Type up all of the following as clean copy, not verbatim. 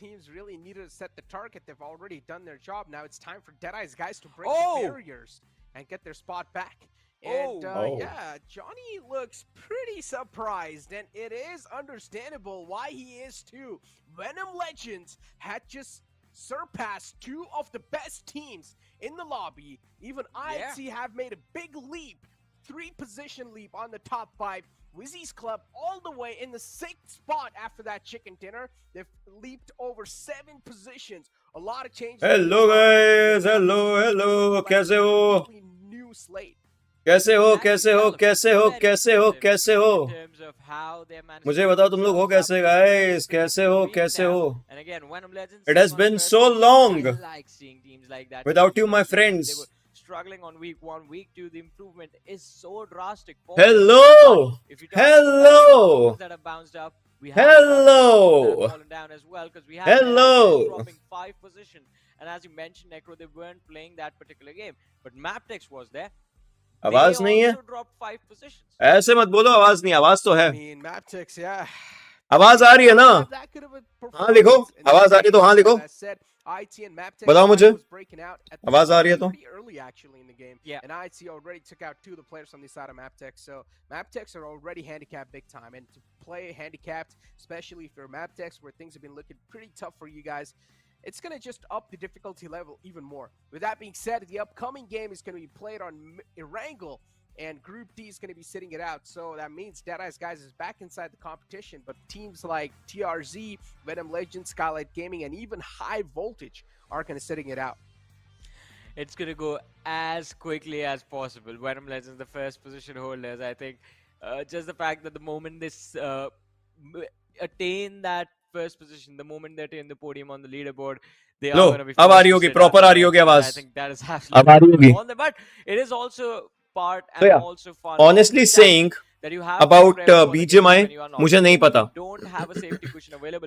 teams really needed to set the target. They've already done their job. Now it's time for Deadeye's guys to break the barriers and get their spot back. And yeah, Johnny looks pretty surprised, and it is understandable why he is too. Venom Legends had just surpassed two of the best teams in the lobby. Even IHC have made a big leap, 3-position leap on the top 5. Wizzy's Club all the way in the 6th spot after that chicken dinner. They've leaped over 7 positions. A lot of changes. Hello guys, hello, कैसे हो? New slate. कैसे हो? मुझे बताओ तुम लोग हो कैसे guys? कैसे हो? It has been so long without you, my friends. Struggling on week 1, week 2, the improvement is so drastic. Hello. That have bounced up. We have fallen down as well because we have dropping 5 positions. And as you mentioned, Necro, they weren't playing that particular game, but Maptex was there. आवाज नहीं है? ऐसे मत बोलो, आवाज नहीं, आवाज तो है. आवाज आ रही है ना? हाँ लिखो, आवाज आ रही है तो हाँ लिखो. बताओ मुझे, आवाज आ रही है तो? Yeah, and IHC already took out 2 of the players on the side of Maptex, so Maptex are already handicapped big time, and to play handicapped, especially for Maptex, where things have been looking pretty tough for you guys, it's going to just up the difficulty level even more. With that being said, the upcoming game is going to be played on Erangel, and Group D is going to be sitting it out. So that means Deadeye's guys is back inside the competition, but teams like TRZ, Venom Legends, Skylight Gaming, and even High Voltage are going to sitting it out. It's going to go as quickly as possible. Venom Legends, the first position holders, I think just the fact that the moment this attain that first position, the moment they attain the podium on the leaderboard, they are going to be. अब आ रही होगी, proper आ रही होगी आवाज. I think that is absolutely on there, but it is also part and also fun. Honestly saying about BGMI, मुझे नहीं पता.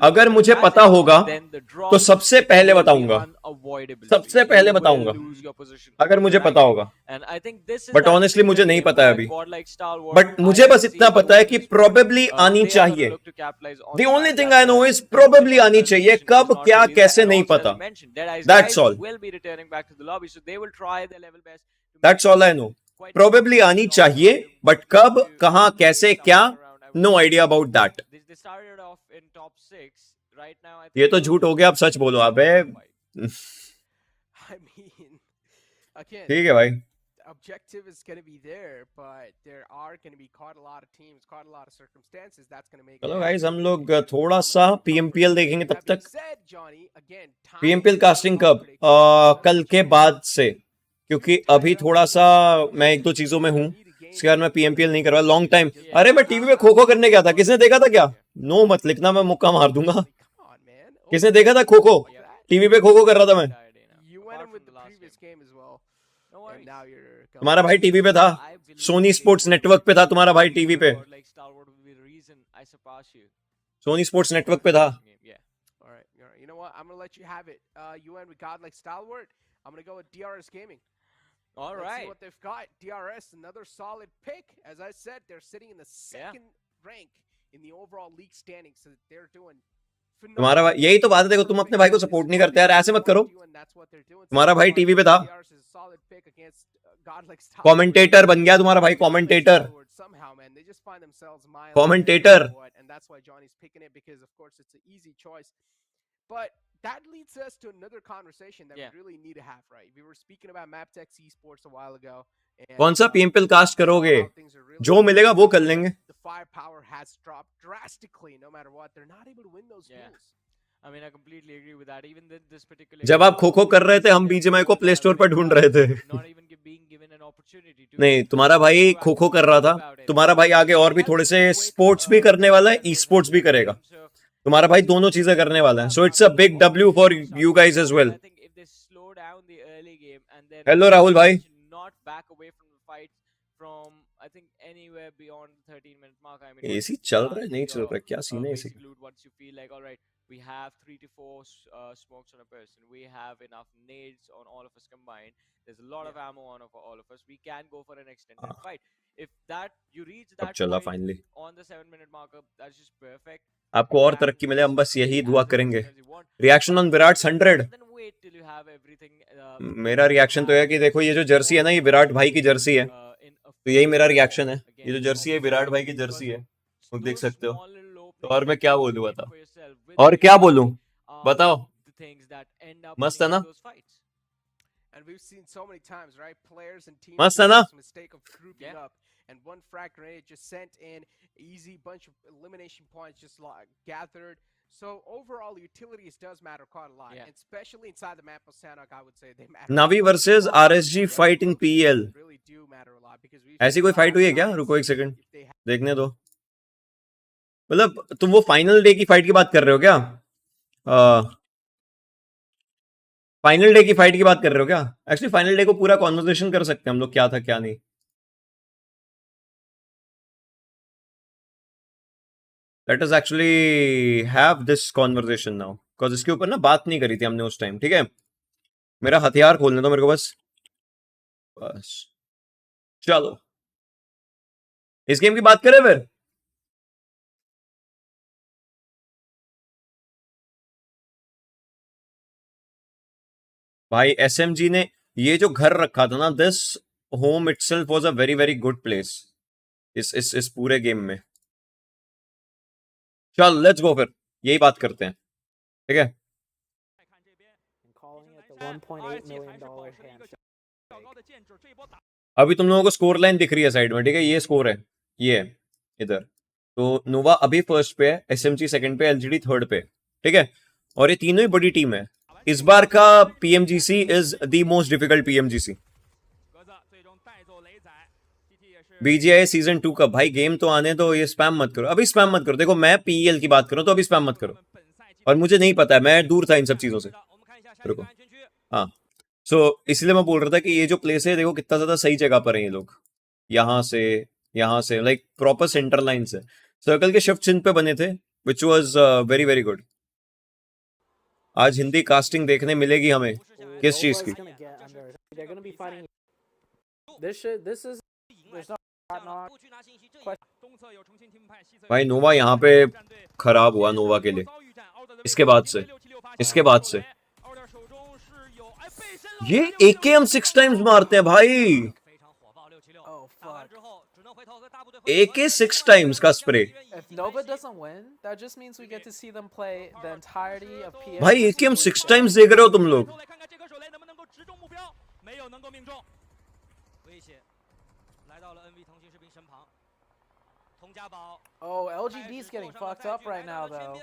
अगर मुझे पता होगा तो सबसे पहले बताऊंगा. अगर मुझे पता होगा. But honestly मुझे नहीं पता है अभी. But मुझे बस इतना पता है कि probably आनी चाहिए. The only thing I know is probably आनी चाहिए. कब क्या कैसे नहीं पता. That's all. That's all I know. Probably आनी चाहिए, but कब, कहाँ, कैसे, क्या, no idea about that. ये तो झूठ हो गया, अब सच बोलो अबे. ठीक है भाई. Objective is going to be there, but there are going to be caught a lot of teams, caught a lot of circumstances. That's going to make. चलो guys, हम लोग थोड़ा सा PMPL देखेंगे तब तक. PMPL कास्टिंग कब? कल के बाद से. क्योंकि अभी थोड़ा सा मैं 1-2 चीजों में हूँ, इसके बाद मैं PMPL नहीं कर रहा लॉन्ग टाइम. अरे मैं टीवी पे खो करने गया था, किसने देखा था क्या? नो मत लिखना, मैं मुक्का मार दूंगा. किसने देखा था खो टीवी पे खो कर रहा था मैं. तुम्हारा भाई टीवी पे था, सोनी स्पोर्ट्स नेटवर्क पे था. तुम्हारा भाई टीवी पे, सोनी स्पोर्ट्स नेटवर्क पे था. I'm going to go with DRS Gaming. All right. Let's see what they've got. DRS, another solid pick. As I said, they're sitting in the second rank in the overall league standings, so they're doing phenomenal. तुम्हारा भाई, यही तो बात है. देखो तुम अपने भाई को सपोर्ट नहीं करते यार, ऐसे मत करो. तुम्हारा भाई टीवी पे था, कमेंटेटर बन गया तुम्हारा भाई. Commentator and that's why Johnny's picking it, because of course it's an easy choice. But that leads us to another conversation that we really need to have, right? We were speaking about Maptex esports a while ago. कौन सा PMPL cast करोगे? जो मिलेगा वो कर लेंगे. The firepower has dropped drastically. No matter what, they're not able to win those duels. I mean, I completely agree with that. Even this particular. जब आप खो कर रहे थे, हम BGMI को प्ले स्टोर पर ढूंढ रहे थे. नहीं, तुम्हारा भाई खो कर रहा था. तुम्हारा भाई आगे और भी थोड़े से स्पोर्ट्स भी करने वाला है, ई स्पोर्ट्स भी करेगा. तुम्हारा भाई दोनों चीजें करने वाला है. So it's a big W for you guys as well. Hello Rahul भाई. एसी चल रहा है नहीं चल रहा है, क्या सीन है AC? We have 3 to 4 smokes on a person. We have enough nades on all of us combined. There's a lot of ammo on all of us. We can go for an extended fight. If that you reach that point finally on the 7-minute marker, that's just perfect. आपको और तरक्की मिले, हम बस यही दुआ करेंगे। Reaction on Virat 100। मेरा रिएक्शन तो है कि देखो ये जो जर्सी है ना, ये विराट भाई की जर्सी है, तो यही मेरा रिएक्शन है। ये जो जर्सी है विराट भाई की जर्सी है, तुम देख सकते हो। तो और मैं क्या बोलूं, बताओ, और क्या बोलूं, बताओ, मस्त है ना, And we've seen so many times, right? Players and teams मस्त make है ना। this mistake of grouping up, and one frag grenade just sent in, easy bunch of elimination points just gathered. So overall, utilities does matter quite a lot, and especially inside the map of Sanok, I would say they matter. Navi versus RSG fight in PL. Really do matter a lot because we've ऐसी seen कोई fight हुई है क्या? रुको एक second, देखने दो। मतलब तुम वो फाइनल डे की फाइट की बात कर रहे हो क्या? फाइनल डे की फाइट की बात कर रहे हो क्या? एक्चुअली फाइनल डे को पूरा कॉन्वर्सेशन कर सकते हैं हम लोग, क्या था क्या नहीं। Let us actually have this conversation now, because इसके ऊपर ना बात नहीं करी थी हमने उस टाइम, ठीक है। मेरा हथियार खोलने दो मेरे को बस बस। चलो इस गेम की बात करें फिर। भाई एसएमजी ने ये जो घर रखा था ना, this home itself was a very very good place इस पूरे गेम में। चल लेट्स गो, फिर यही बात करते हैं, ठीक है। अभी तुम लोगों को स्कोर लाइन दिख रही है साइड में, ठीक है, ये स्कोर है, ये है इधर। तो नोवा अभी फर्स्ट पे है, एसएमजी सेकंड पे, एलजीडी थर्ड पे, ठीक है। और ये तीनों ही बड़ी टीम है। इस बार का PMGC is the most difficult PMGC. BGI season 2 का भाई गेम तो आने दो, ये स्पैम मत करो, अभी स्पैम मत करो। देखो मैं पीएल की बात करूं तो अभी स्पैम मत करो, और मुझे नहीं पता है, मैं दूर था इन सब चीजों से। रुको, हाँ, सो इसलिए मैं बोल रहा था कि ये जो प्लेस है देखो कितना ज्यादा सही जगह पर है ये लोग। यहाँ से लाइक प्रॉपर सेंटर लाइन से सर्कल के शिफ्ट चिन्ह पे बने थे, विच वाज वेरी वेरी गुड। आज हिंदी कास्टिंग देखने मिलेगी हमें, किस चीज की? भाई नोवा यहाँ पे खराब हुआ नोवा के लिए। इसके बाद से ये एकेएम 6 टाइम्स मारते हैं भाई, एके 6 टाइम्स का स्प्रे। भाई एकेएम 6 टाइम्स देख रहे हो तुम लोग। Oh, LGD's getting fucked up right now, though.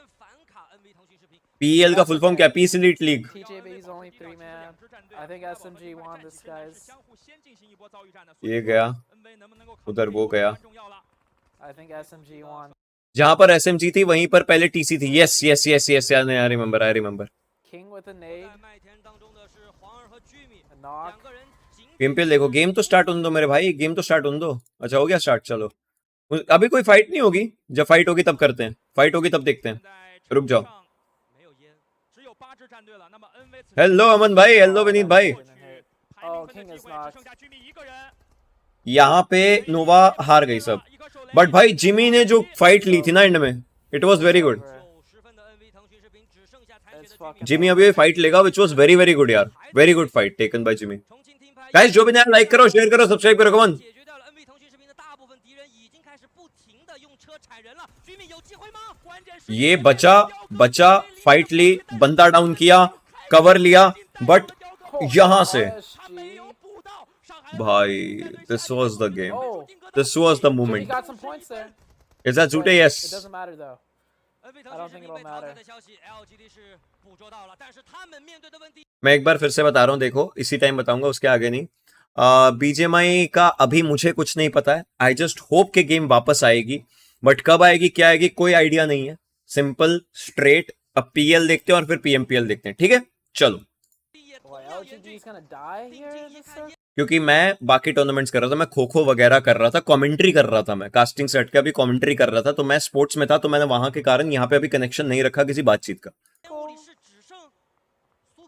PEL का फुल फॉर्म क्या? Peace elite league. TJB's only 3 man. I think SMG won this, guys. ये गया उधर, वो गया। I think SMG won. जहां पर SMG थी वहीं पर पहले TC थी। Yes yes yes yes, I remember. King with a nade. A knock. PMPL देखो, गेम तो स्टार्ट होने दो मेरे भाई, गेम तो स्टार्ट होने दो। अच्छा हो गया स्टार्ट, चलो। अभी कोई फाइट नहीं होगी, जब फाइट होगी तब करते हैं, फाइट होगी तब देखते हैं। रुक जाओ। हेलो अमन भाई, हेलो विनीत भाई। यहाँ पे नोवा हार गई सब, बट भाई जिमी ने जो फाइट ली थी ना एंड में, it was very good. Jimmy अभी फाइट लेगा, which was very very good यार, very good fight taken by Jimmy. Guys जो भी नया लाइक करो, शेयर करो, सब्सक्राइब करो, कमन। ये बचा फाइट ली, बंदा डाउन किया, कवर लिया, बट यहां से भाई this was the game, this was the moment. Is that Zute? Yes. It doesn't matter though. I don't think it'll matter. मैं एक बार फिर से बता रहा हूँ, देखो इसी टाइम बताऊंगा, उसके आगे नहीं। बीजेएमआई का अभी मुझे कुछ नहीं पता है। आई जस्ट होप के गेम वापस आएगी, बट कब आएगी क्या आएगी कोई आइडिया नहीं है। सिंपल स्ट्रेट अब पीएल देखते हैं और फिर पीएमपीएल देखते हैं, ठीक है चलो। क्योंकि मैं बाकी टूर्नामेंट्स कर रहा था, मैं खो खो वगैरह कर रहा था, कमेंट्री कर रहा था, मैं कास्टिंग सेट के अभी कमेंट्री कर रहा था, तो मैं स्पोर्ट्स में था, तो मैंने वहां के कारण यहाँ पे अभी कनेक्शन नहीं रखा किसी बातचीत का।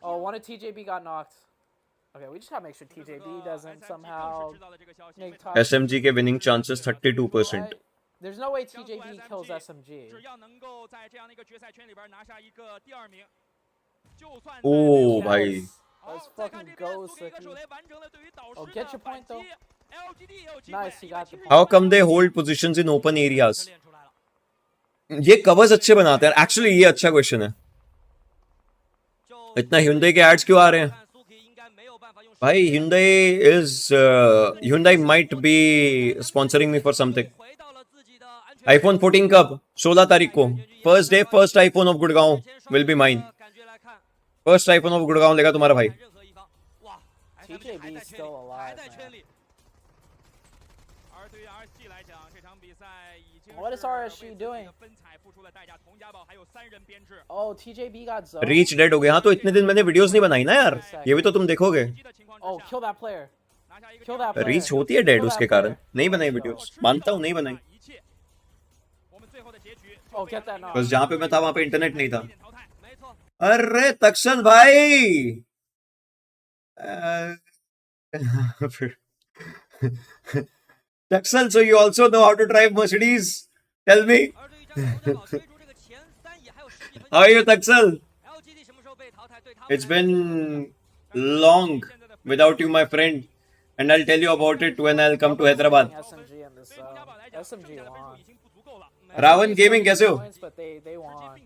Oh, one of TJB got knocked. Okay, we just gotta make sure TJB doesn't somehow make top. SMG के winning chances 32%। There's no way TJB kills SMG. Oh, भाई. Let's fucking go, Slicky. Oh, get your point though. Nice, he got the point. How come they hold positions in open areas? ये covers अच्छे बनाते हैं. Actually ये अच्छा question है. इतना Hyundai के एड्स क्यों आ रहे हैं? भाई Hyundai might be sponsoring me for something. iPhone 14 कब? 16 तारीख को. First day, first iPhone of Gurgaon will be mine. First iPhone of Gurgaon लेगा तुम्हारा भाई. TJB is still alive, man. What is RSG doing? Oh, TJB got zoned. Reach dead हो गया. हाँ तो इतने दिन मैंने वीडियोस नहीं बनाई ना यार. ये भी तो तुम देखोगे. Oh, kill that player. Kill that player. Reach होती है डेड उसके कारण. नहीं बनाई वीडियोस. मानता हूँ नहीं बनाई. Oh, get that knock. बस जहाँ पे मैं था वहाँ पे इंटरनेट नहीं था. अरे तक्षण भाई. Taxal, so you also know how to drive Mercedes? Tell me. How are you, Taxal? It's been long without you, my friend. And I'll tell you about it when I'll come to Hyderabad. SMG in this, SMG won. Ravan Gaming, कैसे हो? Points, but they won.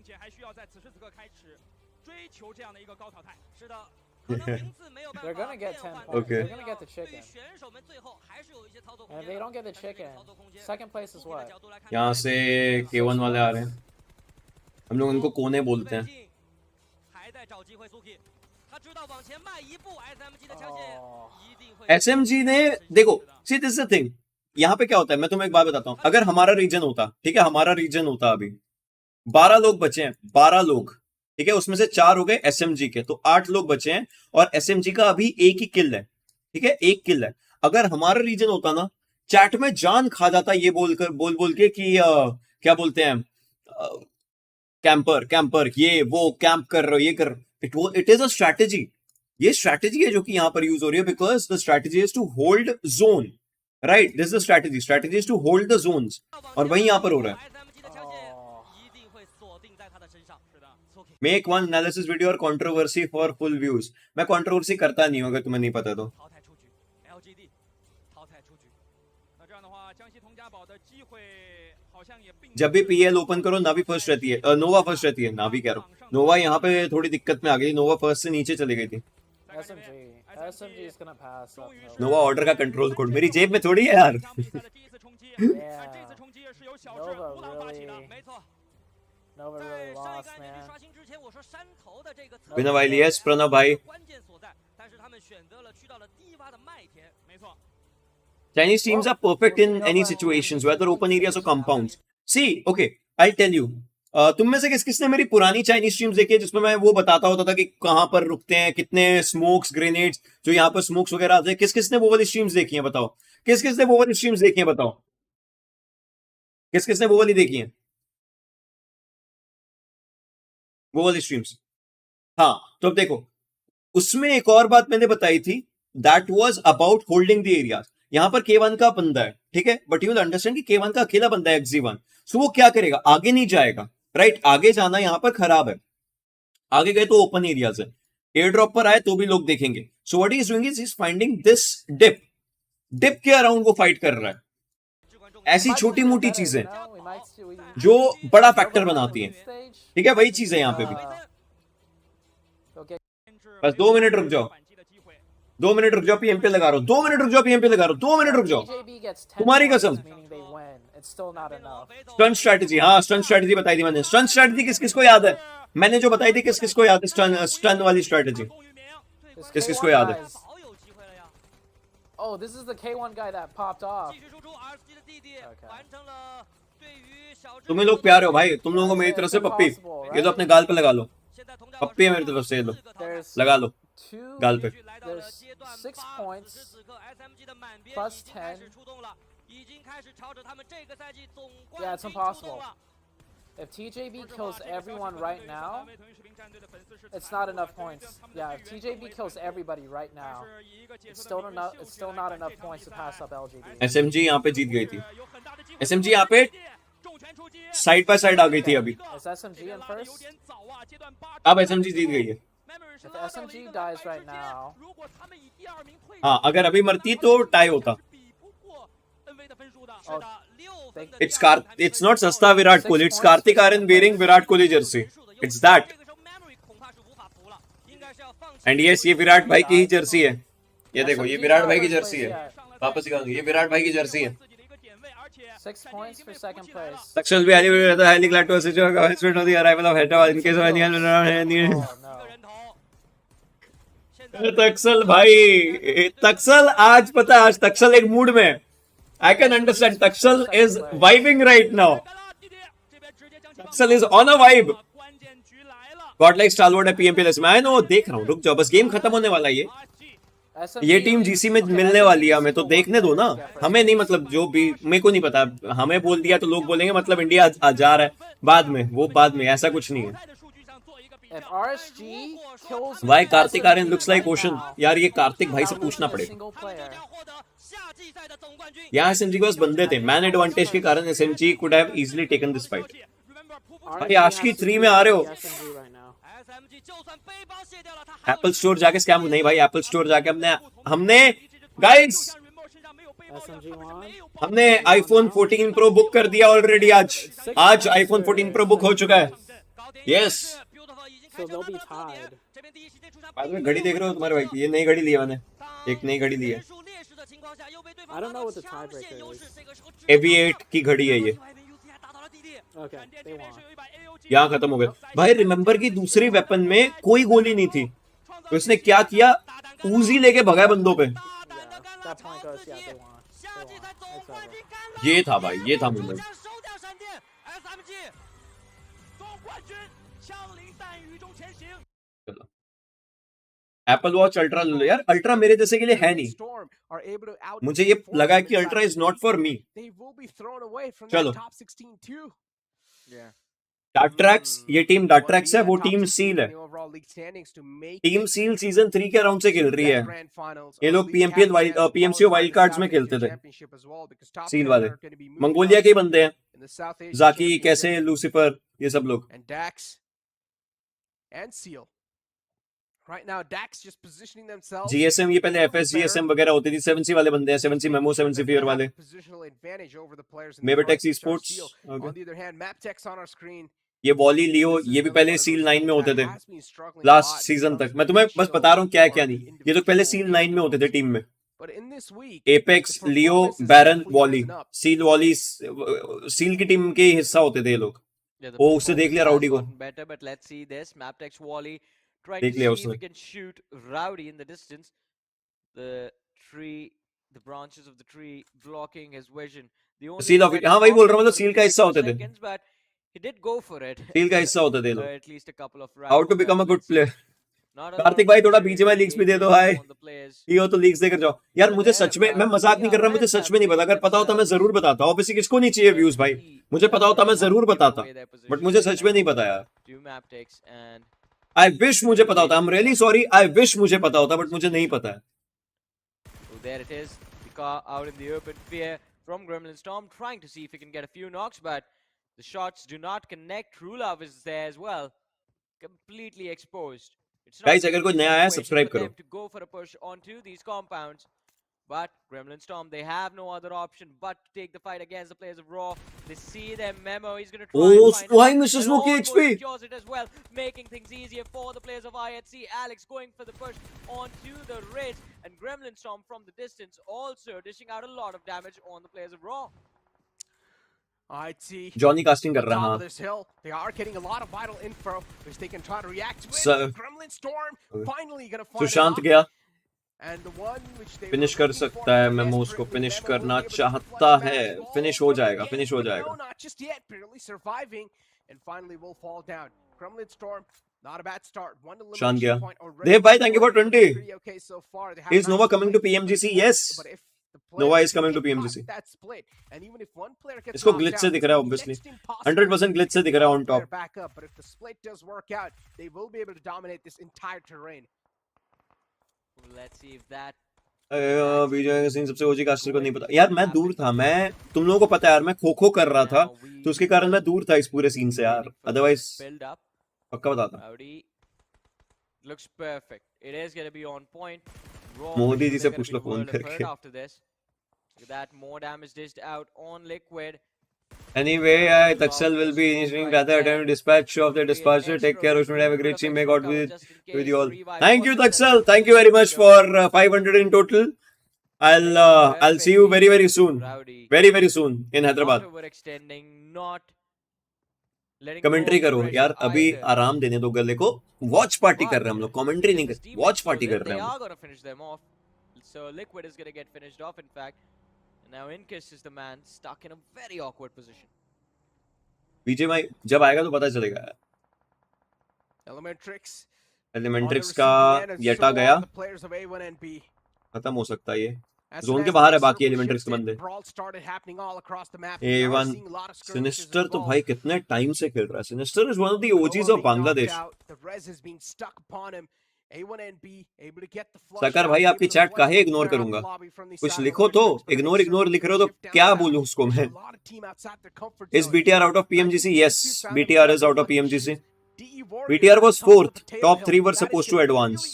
They're gonna get 10 points. Okay. They're gonna get the chicken. And if they don't get the chicken, second place is what? यहाँ से K1 वाले आ रहे हैं. हम लोग उनको कोने बोलते हैं. SMG ने देखो, see this is the thing. यहाँ पे क्या होता है मैं तुम्हें एक बात बताता हूँ. अगर हमारा रीजन होता, ठीक है, हमारा रीजन होता अभी 12 लोग बचे हैं, 12 लोग, ठीक है, उसमें से 4 हो गए SMG के, तो 8 लोग बचे हैं और SMG का अभी एक ही किल है, ठीक है, एक किल है. अगर हमारा रीजन होता ना, चैट में जान खा जाता ये बोल के कि क्या बोलते हैं, कैंपर ये वो कैंप कर रहे हो, ये कर. It is a strategy. ये स्ट्रैटेजी है जो कि यहाँ पर यूज हो रही है, because the strategy is to hold zone, right. This is the strategy is to hold the zones, और वही यहाँ पर हो रहा है. मेक वन एनालिसिस वीडियो और कंट्रोवर्सी फॉर फुल व्यूज. मैं कंट्रोवर्सी करता नहीं हूं, अगर तुम्हें नहीं पता तो. जब भी पीएल ओपन करो नावी फर्स्ट रहती है, नोवा फर्स्ट रहती है. नावी कह रहा हूं, नोवा यहाँ पे थोड़ी दिक्कत में आ गई. नोवा फर्स्ट से नीचे चली गई थी. SMG is gonna pass up. Nova order का कंट्रोल कोड मेरी जेब में थोड़ी है यार. Nova really lost, man. बिना वाइल यस प्रणव भाई. Chinese teams are perfect in any situations, whether open areas or compounds. See, okay, I'll tell you. तुम में से किसने मेरी पुरानी चाइनीज टीम्स देखी है जिसमें मैं वो बताता होता था कि कहां पर रुकते हैं, कितने स्मोक्स, ग्रेनेड्स, जो यहाँ पर स्मोक्स वगैरह आते हैं. किसने वो वाली स्ट्रीम्स देखी है बताओ. किसने वो वाली स्ट्रीम्स देखी है बताओ. किसने वो वाली देखी है, वो वाली स्ट्रीम्स. हाँ तो अब देखो, उसमें एक और बात मैंने बताई थी, that was about holding the areas. यहां पर K1 का बंदा है, ठीक है, बट यू विल अंडरस्टैंड कि K1 का अकेला बंदा है XZ1. सो वो क्या करेगा, आगे नहीं जाएगा, राइट. आगे जाना यहां पर खराब है. आगे गए तो ओपन एरियाज है, एयर ड्रॉप पर आए तो भी लोग देखेंगे. So what he is doing is finding this dip के अराउंड वो फाइट कर रहा है. ऐसी छोटी मोटी चीजें जो बड़ा फैक्टर बनाती हैं, ठीक है, वही चीज है यहाँ पे भी. बस 2 मिनट रुक जाओ, 2 मिनट रुक जाओ, पीएम पे लगा रहा हूँ. 2 मिनट रुक जाओ, पीएम पे लगा रहा हूँ. 2 मिनट रुक जाओ, तुम्हारी कसम. स्टन स्ट्रैटेजी, हाँ स्टन स्ट्रैटेजी बताई थी मैंने. स्टन स्ट्रैटेजी किस को याद है, मैंने जो बताई थी किस को याद है, स्टन वाली स्ट्रैटेजी किस को याद है. Oh, this is the K1 guy that popped off. तुम्हें लोग प्यारे हो भाई, तुम लोगों को मेरी तरफ से पप्पी, ये तो अपने गाल पे लगा लो. पप्पी है मेरी तरफ से, ये लो लगा लो गाल पे. There's 6 points plus 10. Yeah, it's impossible. If TJB kills everyone right now, it's not enough points. Yeah, if TJB kills everybody right now, it's still not enough points to pass up LGD. SMG यहाँ पे जीत गई थी. SMG यहाँ पे side by side आ गई थी अभी. Is SMG in first? अब SMG जीत गई है. If SMG dies right now, हाँ, अगर अभी मरती तो टाई होता. It's not Sasta Virat Kohli. It's Karthik Aryan wearing Virat Kohli jersey. It's that. And yes, ये विराट भाई की ही जर्सी है. ये देखो, ये विराट भाई की जर्सी है. वापस दिखाऊंगी. ये विराट भाई की जर्सी है. 6 points for second place. Takshal भी highly glad to assist your husband on the arrival of Hyderabad in case of any. तक्सल भाई, तक्सल आज पता है, आज तक्सल एक मूड में. I can understand. Takshal is vibing right now. Takshal is on a vibe. Godlike Stalwart है PMPLS में. I know, देख रहा हूँ. रुक जाओ, बस गेम खत्म होने वाला है ये टीम जीसी में मिलने वाली है. हमें तो देखने दो ना. हमें नहीं, मतलब जो भी मेरे को नहीं पता. हमें बोल दिया तो लोग बोलेंगे मतलब इंडिया जा रहा है. बाद में, वो बाद में, ऐसा कुछ नहीं है. Why Kartik Aaryan looks like ocean? यार ये कार्तिक भाई से पूछना पड़ेगा. यहाँ SMG के पास बंदे थे. मैन एडवांटेज के कारण SMG could have easily taken this fight. भाई आशिकी 3 में आ रहे हो. एप्पल स्टोर जाके स्कैम नहीं भाई. एप्पल स्टोर जाके हमने गाइस हमने आईफोन 14 प्रो बुक कर दिया ऑलरेडी. आज आईफोन 14 प्रो बुक हो चुका है. यस. बाद में घड़ी देख रहे हो तुम्हारे भाई की. ये नई घड़ी ली है मैंने. एक नई घड़ी ली है. AV8 की घड़ी है ये. यहाँ खत्म हो गया भाई. रिमेम्बर की दूसरी वेपन में कोई गोली नहीं थी तो इसने क्या किया, ऊजी लेके भगाया बंदों पे. ये था भाई, ये था मूवमेंट. एप्पल वॉच अल्ट्रा ले लो यार. अल्ट्रा मेरे जैसे के लिए है नहीं. मुझे ये लगा कि ultra is not for me. चलो डार्ट्रैक्स, ये टीम डार्ट्रैक्स है, वो टीम सील है. टीम सील सीजन 3 के राउंड से खेल रही है. ये लोग PMCO वाइल्ड कार्ड्स में खेलते थे. सील वाले मंगोलिया के बंदे हैं. जाकी, कैसे, लूसीफर, ये सब लोग. GSM ये पहले FS GSM वगैरह होती थी. 7C वाले बंदे हैं. 7C मेमो, 7C फियर वाले. मेबेटेक्स स्पोर्ट्स. ये वॉली लियो, ये भी पहले सील 9 में होते थे लास्ट सीजन तक. मैं तुम्हें बस बता रहा हूँ क्या है क्या नहीं. ये तो पहले सील 9 में होते थे टीम में. एपेक्स, लियो, बैरन, वॉली. सील वॉली सील की टीम के हिस्सा होते थे ये लोग. ओ उससे देख लिया राउडी को. देख लिया उसने. सील ऑफ, हाँ वही बोल रहा हूँ, मतलब सील का हिस्सा होते थे. सील का हिस्सा होते थे लोग. How to become a good player. Kartik भाई थोड़ा BGMI लीक्स भी दे दो. हाय ये हो तो लीक्स देकर जाओ यार. मुझे सच में, मैं मजाक नहीं कर रहा, मुझे सच में नहीं पता. अगर पता होता मैं जरूर बताता. ऑब्वियसली किसको नहीं चाहिए व्यूज भाई. मुझे पता होता मैं जरूर बताता, बट मुझे सच में नहीं पता यार. आई विश मुझे पता होता. I am really sorry. I wish मुझे पता होता, बट मुझे नहीं पता है. There it is, the car out in the open fear from Gremlin Storm, trying to see if he can get a few knocks, but the shots do not connect. Rulov is there as well, completely exposed. It's not guys, अगर कोई नया आया subscribe करो. to go for a push onto these compounds, but Gremlin Storm, they have no other option but to take the fight against the players of Raw. They see their memo. He's going to try and find why Mr. Smokey HP secures it as well, making things easier for the players of IHC. Alex going for the push onto the ridge, and Gremlin Storm from the distance also dishing out a lot of damage on the players of Raw. Johnny casting कर रहा है. They are getting a lot of vital info which they can try to react with. Gremlin Storm finally going to find Sushant गया. Finish कर सकता है. Memo उसको finish करना चाहता है. फिनिश हो जाएगा, फिनिश हो जाएगा. शान गया. देव भाई thank you for 20. Is Nova coming to PMGC? Yes. Nova is coming to PMGC. इसको glitch से दिख रहा है obviously. 100% glitch से दिख रहा है on top. But if the split does work out, they will be able to dominate this entire terrain. Let's see if that विजय का सीन सबसे ओजी कास्टर को नहीं पता यार. मैं दूर था, मैं तुम लोगों को पता है यार, मैं खो खो कर रहा था तो उसके कारण मैं दूर था इस पूरे सीन से यार. अदरवाइज पक्का बताता. looks perfect. It is going to be on point. Modi ji से पूछ लो फोन करके. That more damage dished out on Liquid. Anyway, Taxel will be initiating rather attempt to dispatch of the dispatcher. Take care, Ushman. Have a great team. May God be with you all. Thank you, Taxel. Thank you very much for 500 in total. I'll see you very soon. Very soon in Hyderabad. Commentary करो यार, अभी आराम देने दो गले को. Watch party कर रहे हैं हम लोग, कमेंट्री नहीं कर, वॉच पार्टी कर रहे हैं. So Liquid is going to get finished off. In fact, now Inkiss is the man stuck in a very awkward position. बीजे भाई जब आएगा तो पता चलेगा. एलिमेंट्रिक्स का येटा गया, खत्म हो सकता है ये. जोन के बाहर है बाकी एलिमेंट्रिक्स के बंदे. A1 सिनिस्टर तो भाई कितने टाइम से खेल रहा है. Sinister is one of the OGs of Bangladesh. Sucker भाई आपकी चैट काहे इग्नोर करूंगा, कुछ लिखो तो. इग्नोर लिख रहे हो तो क्या बोलूं उसको मैं. Is BTR out of PMGC? Yes, BTR is out of PMGC. BTR was 4th. Top 3 were supposed to advance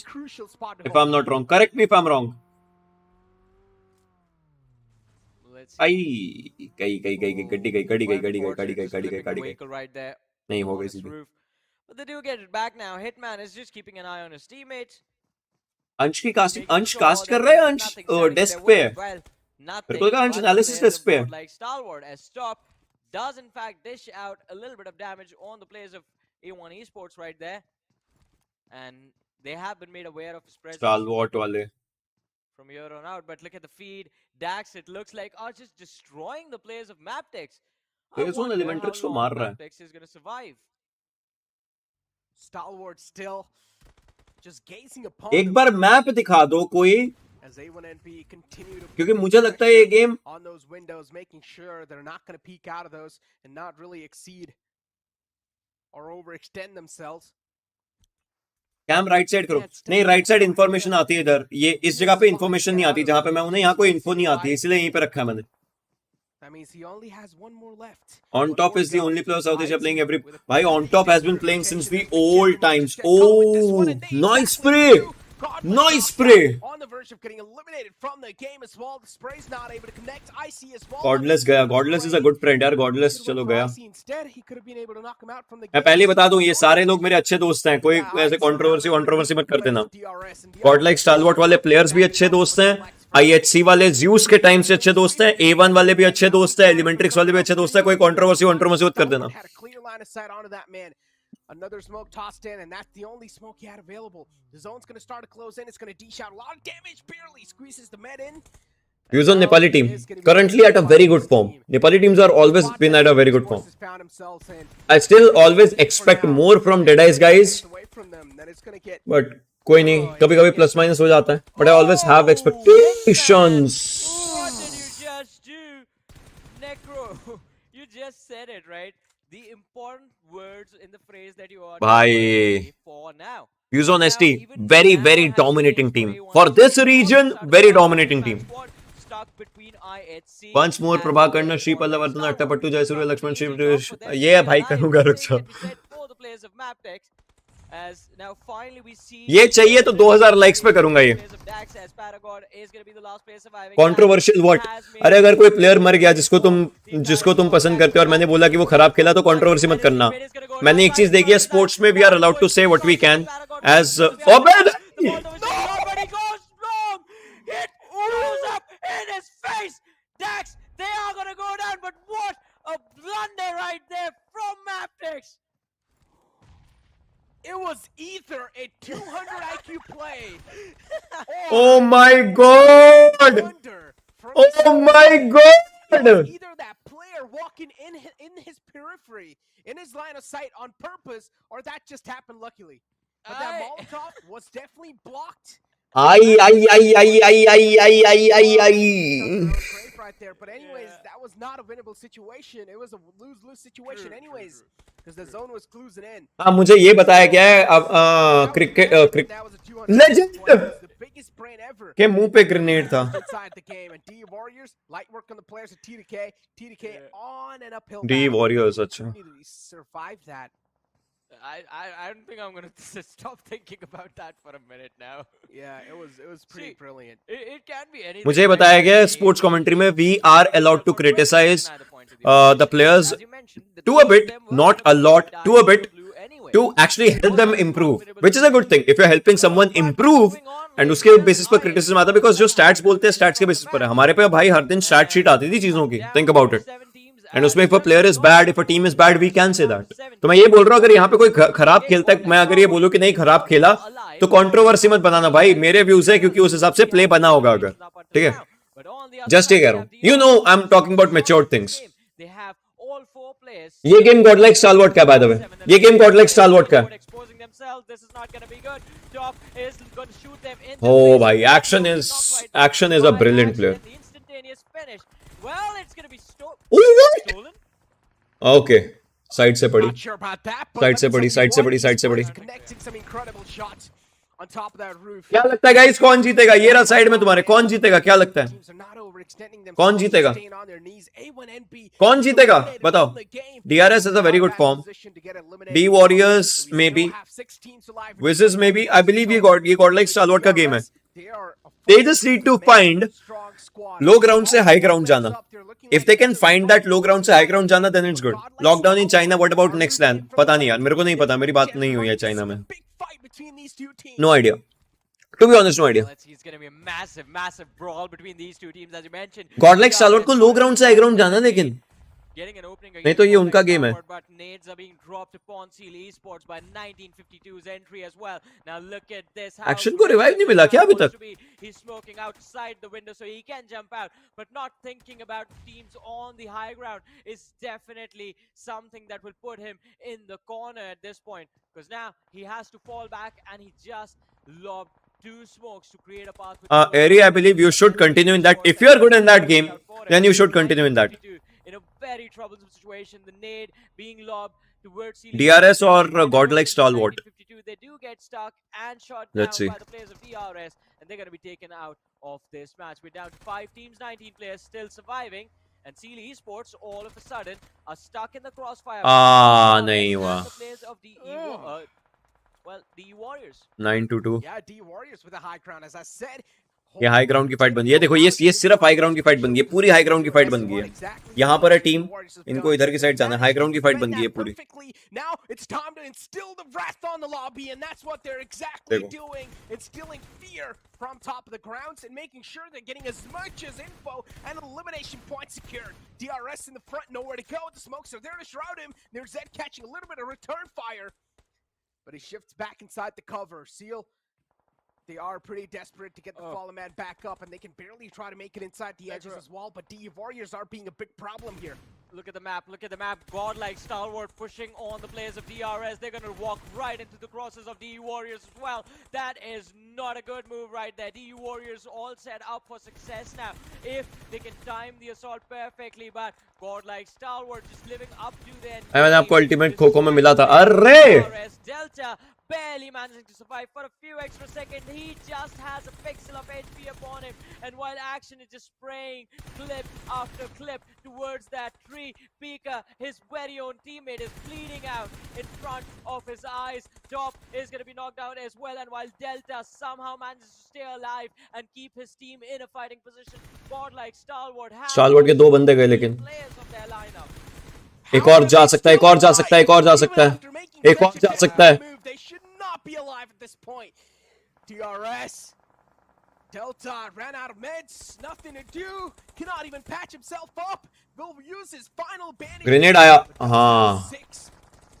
if I'm not wrong. Correct me if I'm wrong. आई गड्डी गई नहीं हो गई सीधी. But they do get it back now. Hitman is just keeping an eye on his teammates. अंश की casting, अंश cast कर रहा है. अंश डेस्क पे है. मेरे को लगा अंश एनालिसिस डेस्क पे है. Like Stalwart as Stop does in fact dish out a little bit of damage on the players of A1 Esports right there, and they have been made aware of his presence. Stalwart वाले from here on out. But look at the feed. Dax, it looks like, are just destroying the players of Maptex. There's one Elementrix को मार रहा है. Maptex is going to survive. Stalwart still just gazing upon. एक बार map दिखा दो कोई, क्योंकि मुझे लगता है ये game on those windows, making sure they're not going to peek out of those and not really exceed or overextend themselves. कैम राइट साइड करो. नहीं, राइट साइड इन्फॉर्मेशन आती है इधर. ये इस जगह पे इन्फॉर्मेशन नहीं आती जहाँ पे मैं उन्हें. यहाँ कोई इन्फो नहीं आती, इसलिए यहीं पे रखा है मैंने. On top is the only player South Asia playing every. Bhai, On top has been playing since the old times. Oh, nice spray! Nice spray! On the verge of getting eliminated from the game as well. The spray's not able to connect. IC as well. Godless गया. Godless is a good friend यार. Godless चलो गया. Instead, he could have been able to knock him out from the game. मैं पहले बता दूं, ये सारे लोग मेरे अच्छे दोस्त हैं. कोई ऐसे कंट्रोवर्सी मत कर देना. Godlike Stalwart वाले प्लेयर्स भी अच्छे दोस्त हैं. IHC वाले Zeus के टाइम से अच्छे दोस्त हैं. A1 वाले भी अच्छे दोस्त हैं. Elementrix वाले भी अच्छे दोस्त हैं. कोई कंट्रोवर्सी मत कर देना. Another smoke tossed in, and that's the only smoke he had available. The zone's going to start to close in. It's going to dish out a lot of damage. Barely squeezes the med in. Views on Nepali team. Currently at a very good form. Nepali teams are always been at a very good form. I still always expect more from Deadies guys. But कोई नहीं, कभी-कभी plus minus हो जाता है. But I always have expectations. What did you just do? Necro, you just said it, right? The important words in the phrase that you are Bhai. for now. Views on ST, very dominating team. For this region, very dominating team. Once more, Prabhakarna, Shri Pallavardhana, Attapattu, Jaisurya, Lakshman, Shri. ये भाई करूँगा, रुक जाओ. ये चाहिए तो 2000 likes पे करूंगा ये. Controversial what? अरे अगर कोई प्लेयर मर गया जिसको तुम पसंद करते हो और मैंने बोला कि वो खराब खेला तो कंट्रोवर्सी मत करना. मैंने एक चीज देखी है, स्पोर्ट्स में we are allowed to say what we can as. It was either a 200 IQ play. Oh my god! Oh my god! Either that player walking in his periphery, in his line of sight on purpose, or that just happened luckily. But that Molotov was definitely blocked. I I I I I I I I I I right there. But anyways, that was not a winnable situation. It was a lose-lose situation anyways. Because the zone was closing in. हाँ मुझे ये बताया क्या है अब cricket legend The biggest brain ever. के मुंह पे ग्रेनेड था Inside the game and D Warriors light work on the players of TDK on and uphill. D warriors अच्छा Really survive that. I don't think I'm gonna stop thinking about that for a minute now. Yeah, it was pretty brilliant. It can be anything. मुझे बताया गया है sports commentary में we are allowed to criticise the players to a bit not a lot to a bit to actually help them improve, which is a good thing. If you're helping someone improve and उसके basis पर criticism आता है, because जो stats बोलते हैं stats के basis पर है. हमारे पे भाई हर दिन stat sheet आती थी चीजों की. Think about it. And उसमें if a player is bad, if a team is bad, we can say that. तो मैं ये बोल रहा हूँ अगर यहाँ पे कोई खराब खेलता है, मैं अगर ये बोलूँ कि नहीं खराब खेला, तो कंट्रोवर्सी मत बनाना भाई. मेरे व्यूज है क्योंकि उस हिसाब से प्ले बना होगा अगर. ठीक है? Just ये कह रहा हूँ. You know I'm talking about mature things. ये गेम गॉडलाइक स्टालवर्ट का बाय द वे. ये गेम गॉडलाइक स्टालवर्ट का. Oh भाई action is a brilliant player. Okay side से पड़ी साइड से पड़ी साइड से पड़ी साइड से पड़ी. क्या लगता है गाइस कौन जीतेगा? ये रहा साइड में तुम्हारे. कौन जीतेगा? क्या लगता है कौन जीतेगा? कौन जीतेगा बताओ. DRS is a very good form. D Warriors maybe. Wizards maybe. I believe ये godlike stalwart का गेम है. They just need to find low ground से high ground जाना. If they can find that low ground से high ground जाना, then it's good. Lockdown in China. What about next land? पता नहीं यार, मेरे को नहीं पता. मेरी बात नहीं हुई है चाइना में. No idea. To be honest, no idea. It's going to be a massive brawl between these two teams, as you mentioned. Godlike Stalwart को low ground से high ground जाना लेकिन. Getting an opening नहीं तो ये उनका game है. But nades are being dropped upon Seal Esports by 1952's entry as well. Now look at this. Action को revive नहीं मिला क्या अभी तक? He's smoking outside the window so he can jump out, but not thinking about teams on the high ground is definitely something that will put him in the corner at this point, because now he has to fall back and he just lobbed two smokes to create a path. Airy, I believe you should continue in that. If you are good in that game, then you should continue in that. In a very troublesome situation, the nade being lobbed towards DRS or godlike stalwart. They do get stuck and shot Let's down see. by the players of DRS, and they're going to be taken out of this match. We're down to 5 teams, 19 players still surviving, and Seal Esports all of a sudden are stuck in the crossfire. नहीं हुआ. The players of the the Warriors. 9-2. Yeah, D Warriors with a high ground, as I said. ये high ground की fight बन गई है. देखो ये सिर्फ हाई ग्राउंड की फाइट बन गई है. पूरी हाई ग्राउंड की फाइट बन गई है. यहाँ पर है टीम. इनको इधर की साइड जाना है. हाई ग्राउंड की फाइट बन गई है पूरी. Now it's time to instill the wrath on the lobby, and that's what they're exactly doing. Instilling fear from top of the grounds and making sure they're getting as much as info and elimination points secured. DRS in the front, nowhere to go. The smokes are there to shroud him. There's Zed catching a little bit of return fire, but he shifts back inside the cover. Seal, they are pretty desperate to get the fallen man back up, and they can barely try to make it inside the edges as well, but D Warriors are being a big problem here. Look at the map, look at the map. Godlike Stalwart pushing on the players of DRS. They're going to walk right into the crosses of DU Warriors as well. That is not a good move right there. DU Warriors all set up for success now, if they can time the assault perfectly, but Godlike Stalwart just living up to their... मैंने आपको ultimate खो में मिला था. अरे Delta barely managing to survive for a few extra seconds. He just has a pixel of HP upon him, and while action is just spraying clip after clip towards that tree, Pika, his very own teammate, is bleeding out in front of his eyes. Top is going to be knocked down as well, and while Delta somehow manages to stay alive and keep his team in a fighting position, Godlike Stalwart के 2 बंदे गए लेकिन players of their lineup. एक और जा सकता है. एक और जा सकता है. एक और जा सकता है. एक और जा सकता है. They should not be alive at this point. DRS. Delta ran out of meds. Nothing to do. Cannot even patch himself up. Will use his final bandage. Grenade आया. हाँ. 6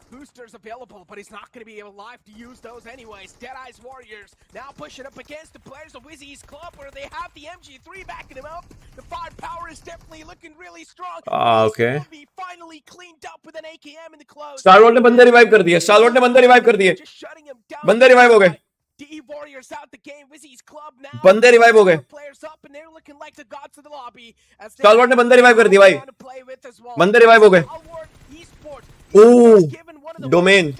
boosters available, but he's not going to be alive to use those anyways. Deadeye's Warriors now pushing up against the players of Wizzy's club, where they have the MG3 backing him up. The firepower is definitely looking really strong. Okay. Be finally cleaned up with an AKM in the close. स्टारवॉट ने बंदे revive कर दिए. स्टारवॉट ने बंदे revive कर दिए. Just shutting him down. बंदे revive हो गए. D Warriors out the game. Wizzy's club now. बंदे रिवाइव हो गए. Players up and they're looking like the gods of the lobby. स्टालवर्ड ने बंदे रिवाइव कर दिए भाई. बंदे रिवाइव हो गए. ओह domain.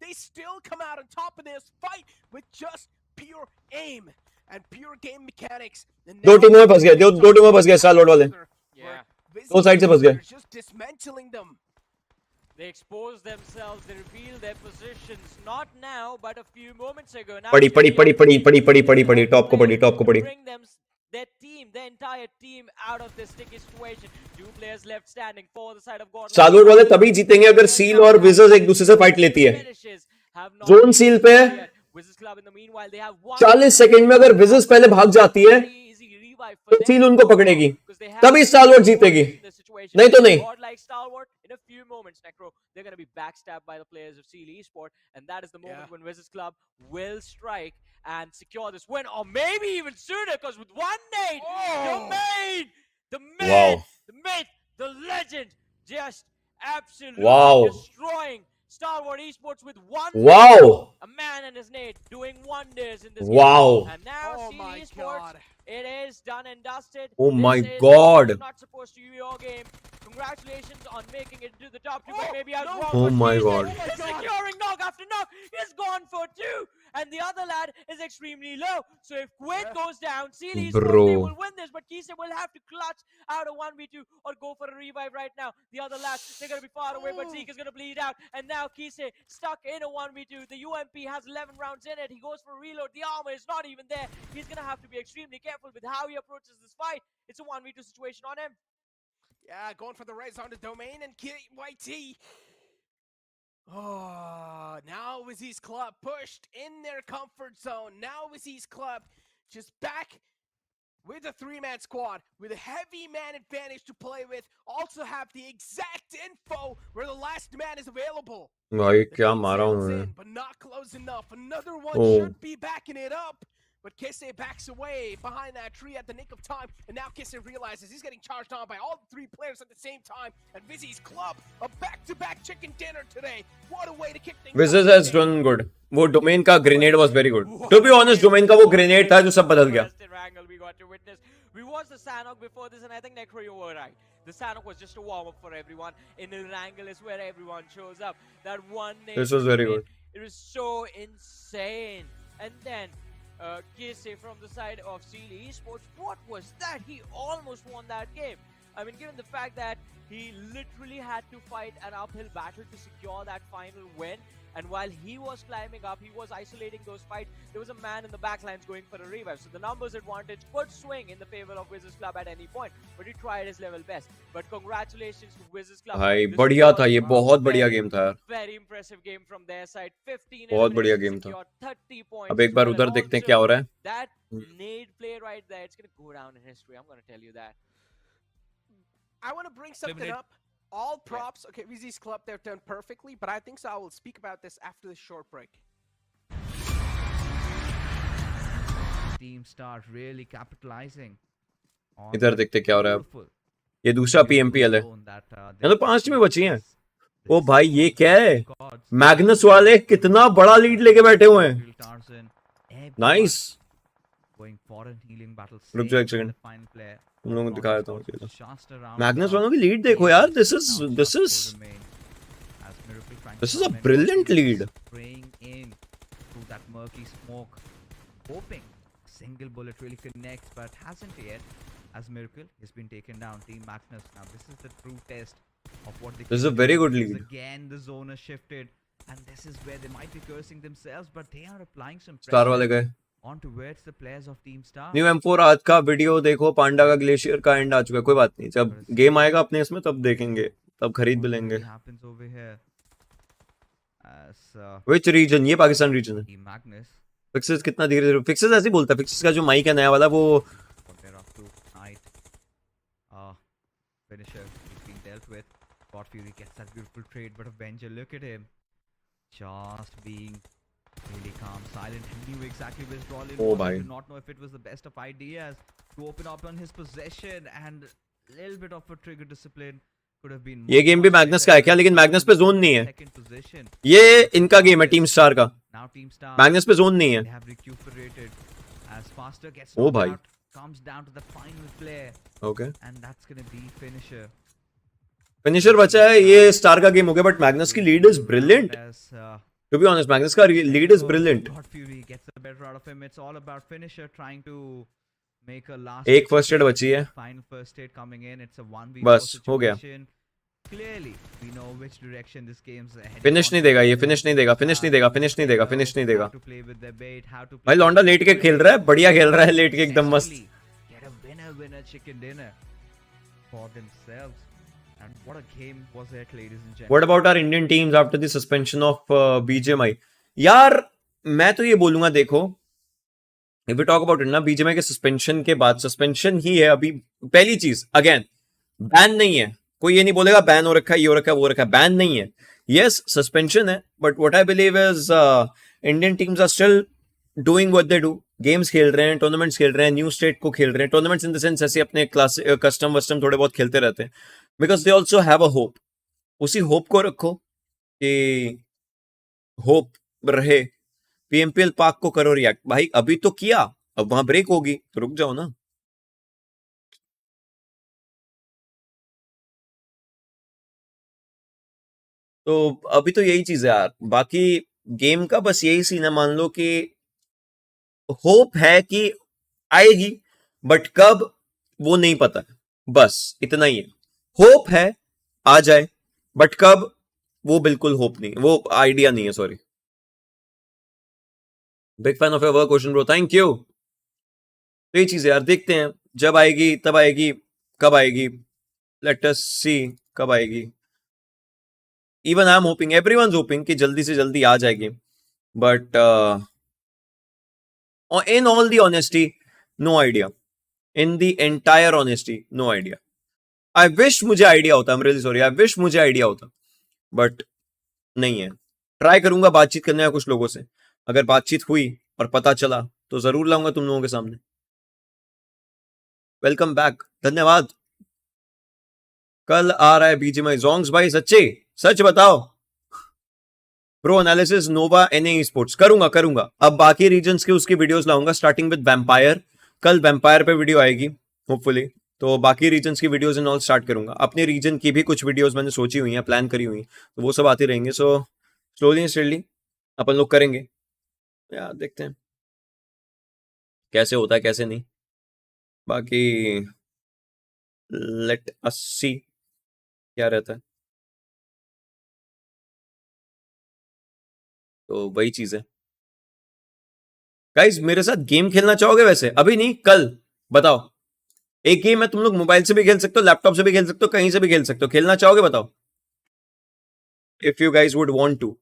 They still come out on top of this fight with just pure aim and pure game mechanics. दो टीमों में फंस गए. दो टीमों में फंस गए स्टालवर्ड वाले. दो साइड से फंस गए. Just dismantling them. They exposed themselves, they revealed their positions, not now, but a few moments ago. Now पड़ी टॉप को पड़ी. Bring them, their team, their entire team out of this sticky situation. Two players left standing for the side of God. स्टालवर्ड वाले तभी जीतेंगे अगर seal और विजर्स एक दूसरे से फाइट लेती है. जोन सील पे 40 सेकंड में अगर विजर्स पहले भाग जाती है तो सील उनको पकड़ेगी, तभी स्टालवर्ड जीतेगी, नहीं तो नहीं. In a few moments, Necro, they're going to be backstabbed by the players of Seal Esport, and that is the moment when Wizards Club will strike and secure this win, or maybe even sooner, because with one nade, the man, the myth, the legend, just absolutely destroying Stalwart Esports with one nade. A man and his nade doing wonders in this game. And now Seal Esports, it is done and dusted. Oh my God. Not supposed to be your game. Congratulations on making it to the top two, but maybe I was wrong. Oh my God. He's securing knock after knock. He's gone for two. And the other lad is extremely low. So if Quid goes down, Seal Esports, they will win this. But Kise will have to clutch out a 1v2 or go for a revive right now. The other lads, they're going to be far away, but Zeke is going to bleed out. And now Kise stuck in a 1v2. The UMP has 11 rounds in it. He goes for a reload. The armor is not even there. He's going to have to be extremely careful with how he approaches this fight. It's a 1v2 situation on him. Yeah, going for the res on the domain and YT. Oh, now Wizzy's club pushed in their comfort zone. Now Wizzy's club just back with a three-man squad with a heavy man advantage to play with. Also have the exact info where the last man is available. भाई क्या मारा हूँ मैं. But not close enough. Another one should be backing it up. But Kisse backs away behind that tree at the nick of time, and now Kisse realizes he's getting charged on by all three players at the same time, and Wizzy's club, a back-to-back chicken dinner today. What a way to kick things off. Wizards has done good. वो domain का grenade was very good. To be honest, domain का वो grenade था जो सब बदल गया. We got to witness. We watched the Sanok before this, and I think Necro, you were right. The Sanok was just a warm-up for everyone. In the Wrangle is where everyone shows up. That one name. This was very good. It was so insane. And then Kise from the side of Seal Esports, what was that? He almost won that game. I mean, given the fact that he literally had to fight an uphill battle to secure that final win, and while he was climbing up, he was isolating those fights, there was a man in the backlines going for a revive. So the numbers advantage could swing in the favor of Wizards Club at any point, but he tried his level best. But congratulations to Wizards Club. भाई बढ़िया था ये, बहुत बढ़िया game था यार. Very impressive game from their side. 15 बहुत बढ़िया गेम था. 30 points. अब एक बार उधर देखते हैं क्या हो रहा है. That nade play right there, it's going to go down in history. I'm going to tell you that. I want to bring something up. All props. Okay, Wizzy's club, they've done perfectly, but I think so I will speak about this after this short break. Team start really capitalizing. इधर देखते क्या हो रहा है अब. ये दूसरा PMPL है. ये तो 5 टीमें बची हैं. ओ भाई ये क्या है? मैग्नस वाले कितना बड़ा लीड लेके बैठे हुए हैं. नाइस. रुक जाओ एक सेकंड. तुम लोगों को दिखा देता हूँ. मैग्नस वालों की लीड देखो यार. This is a brilliant lead. Hoping single bullet really connects, but hasn't yet. As Miracle has been taken down. Team Magnus. Now this is the true test of what they. This is a very good lead. Again, the zone has shifted, and this is where they might be cursing themselves, but they are applying some Star वाले गए. On towards the players of Team Star. New M4 आज का video देखो. पांडा का glacier का and आ चुका है. कोई बात नहीं, जब गेम आएगा अपने इसमें तब देखेंगे, तब खरीद भी लेंगे. Which region? ये पाकिस्तान रीजन है. फिक्सेस कितना धीरे धीरे. फिक्सेस ऐसे ही बोलता है. फिक्सेस का जो माइक है नया वाला वो finisher is being dealt with. God Fury gets that beautiful trade, but Avenger, look at him, just being really calm, silent. He knew exactly where his draw lane was. He did not know if it was the best of ideas to open up on his possession, and a little bit of a trigger discipline could have been. ये game भी Magnus का है क्या? लेकिन Magnus पे zone नहीं है. ये इनका गेम है टीम स्टार का. Now Team Star, मैग्नस पे जोन नहीं है. they have recuperated as Faster gets ओ knocked भाई. out, comes down to the final player, okay. and that's gonna be finisher. Finisher बचा है. ये स्टार का गेम हो गया, बट मैग्नस की lead is brilliant. To be honest, Magnus का lead is brilliant. God Fury gets the better out of him. It's all about finisher trying to make a last. एक first aid बची है. Final first aid coming in. It's a 1v4 बस हो गया. situation. Clearly, we know which direction this game's heading. Finish नहीं देगा ये. Finish नहीं देगा. फिनिश नहीं देगा. फिनिश नहीं देगा. फिनिश नहीं देगा. How to play with their bait, how to भाई लौंडा लेट के खेल रहा है. बढ़िया खेल रहा है लेट के, एकदम मस्त. Get a winner chicken dinner for themselves. And what a game was it, ladies and gentlemen. What about our Indian teams after the suspension of BGMI? यार मैं तो ये बोलूंगा, देखो, if we talk about it ना, BGMI के suspension के बाद, सस्पेंशन ही है अभी. पहली चीज, अगेन, बैन नहीं है. कोई ये नहीं बोलेगा बैन हो रखा है, ये हो रखा है, वो रखा है. बैन नहीं है. यस, सस्पेंशन है, but what I believe is Indian teams are still doing what they do. Games खेल रहे हैं, टूर्नामेंट्स खेल रहे हैं, न्यू स्टेट को खेल रहे हैं. टूर्नामेंट्स इन द सेंस ऐसे अपने क्लास कस्टम वस्टम थोड़े बहुत खेलते रहते हैं. Because they also have a hope. उसी होप को रखो कि होप रहे. पीएमपीएल पाक को करो रिएक्ट. भाई अभी तो किया, अब वहां ब्रेक होगी तो रुक जाओ ना. तो अभी तो यही चीज है यार. बाकी गेम का बस यही सीन है. मान लो कि होप है कि आएगी, बट कब वो नहीं पता है. बस इतना ही है. होप है आ जाए, बट कब वो बिल्कुल होप नहीं, वो आइडिया नहीं है. Sorry. Big fan of your work question bro, thank you. तो ये चीज है यार, देखते हैं जब आएगी तब आएगी. कब आएगी, लेट अस सी कब आएगी. Even I am hoping, everyone's hoping कि जल्दी से जल्दी आ जाएगी. But in all the honesty, no idea. In the entire honesty, no idea. I wish मुझे आइडिया होता. I am really sorry. I wish मुझे आइडिया होता, बट नहीं है. ट्राई करूंगा बातचीत करने का कुछ लोगों से. अगर बातचीत हुई और पता चला तो जरूर लाऊंगा तुम लोगों के सामने. वेलकम बैक, धन्यवाद. कल आ रहा है बीजीएमआई जोंग्स भाई? सच्चे, सच बताओ. प्रो एनालिसिस नोवा एनए स्पोर्ट्स करूंगा. अब बाकी रीजन्स के उसकी वीडियोस लाऊंगा, स्टार्टिंग विद वैम्पायर. कल वैम्पायर पे वीडियो आएगी होपफुली. तो बाकी रीजन्स की वीडियोस इन ऑल स्टार्ट करूंगा. अपने रीजन की भी कुछ वीडियोस मैंने सोची हुई हैं, प्लान करी हुई, तो वो सब आती रहेंगे. सो स्लोली एंड स्टेडली अपन लोग करेंगे यार. देखते हैं कैसे होता है कैसे नहीं. बाकी लेट अस सी क्या रहता है. तो वही चीज है. गाइस मेरे साथ गेम खेलना चाहोगे? वैसे अभी नहीं, कल. बताओ. एक गेम है, तुम लोग मोबाइल से भी खेल सकते हो, लैपटॉप से भी खेल सकते हो, कहीं से भी खेल सकते हो. खेलना चाहोगे? बताओ. If you guys would want to.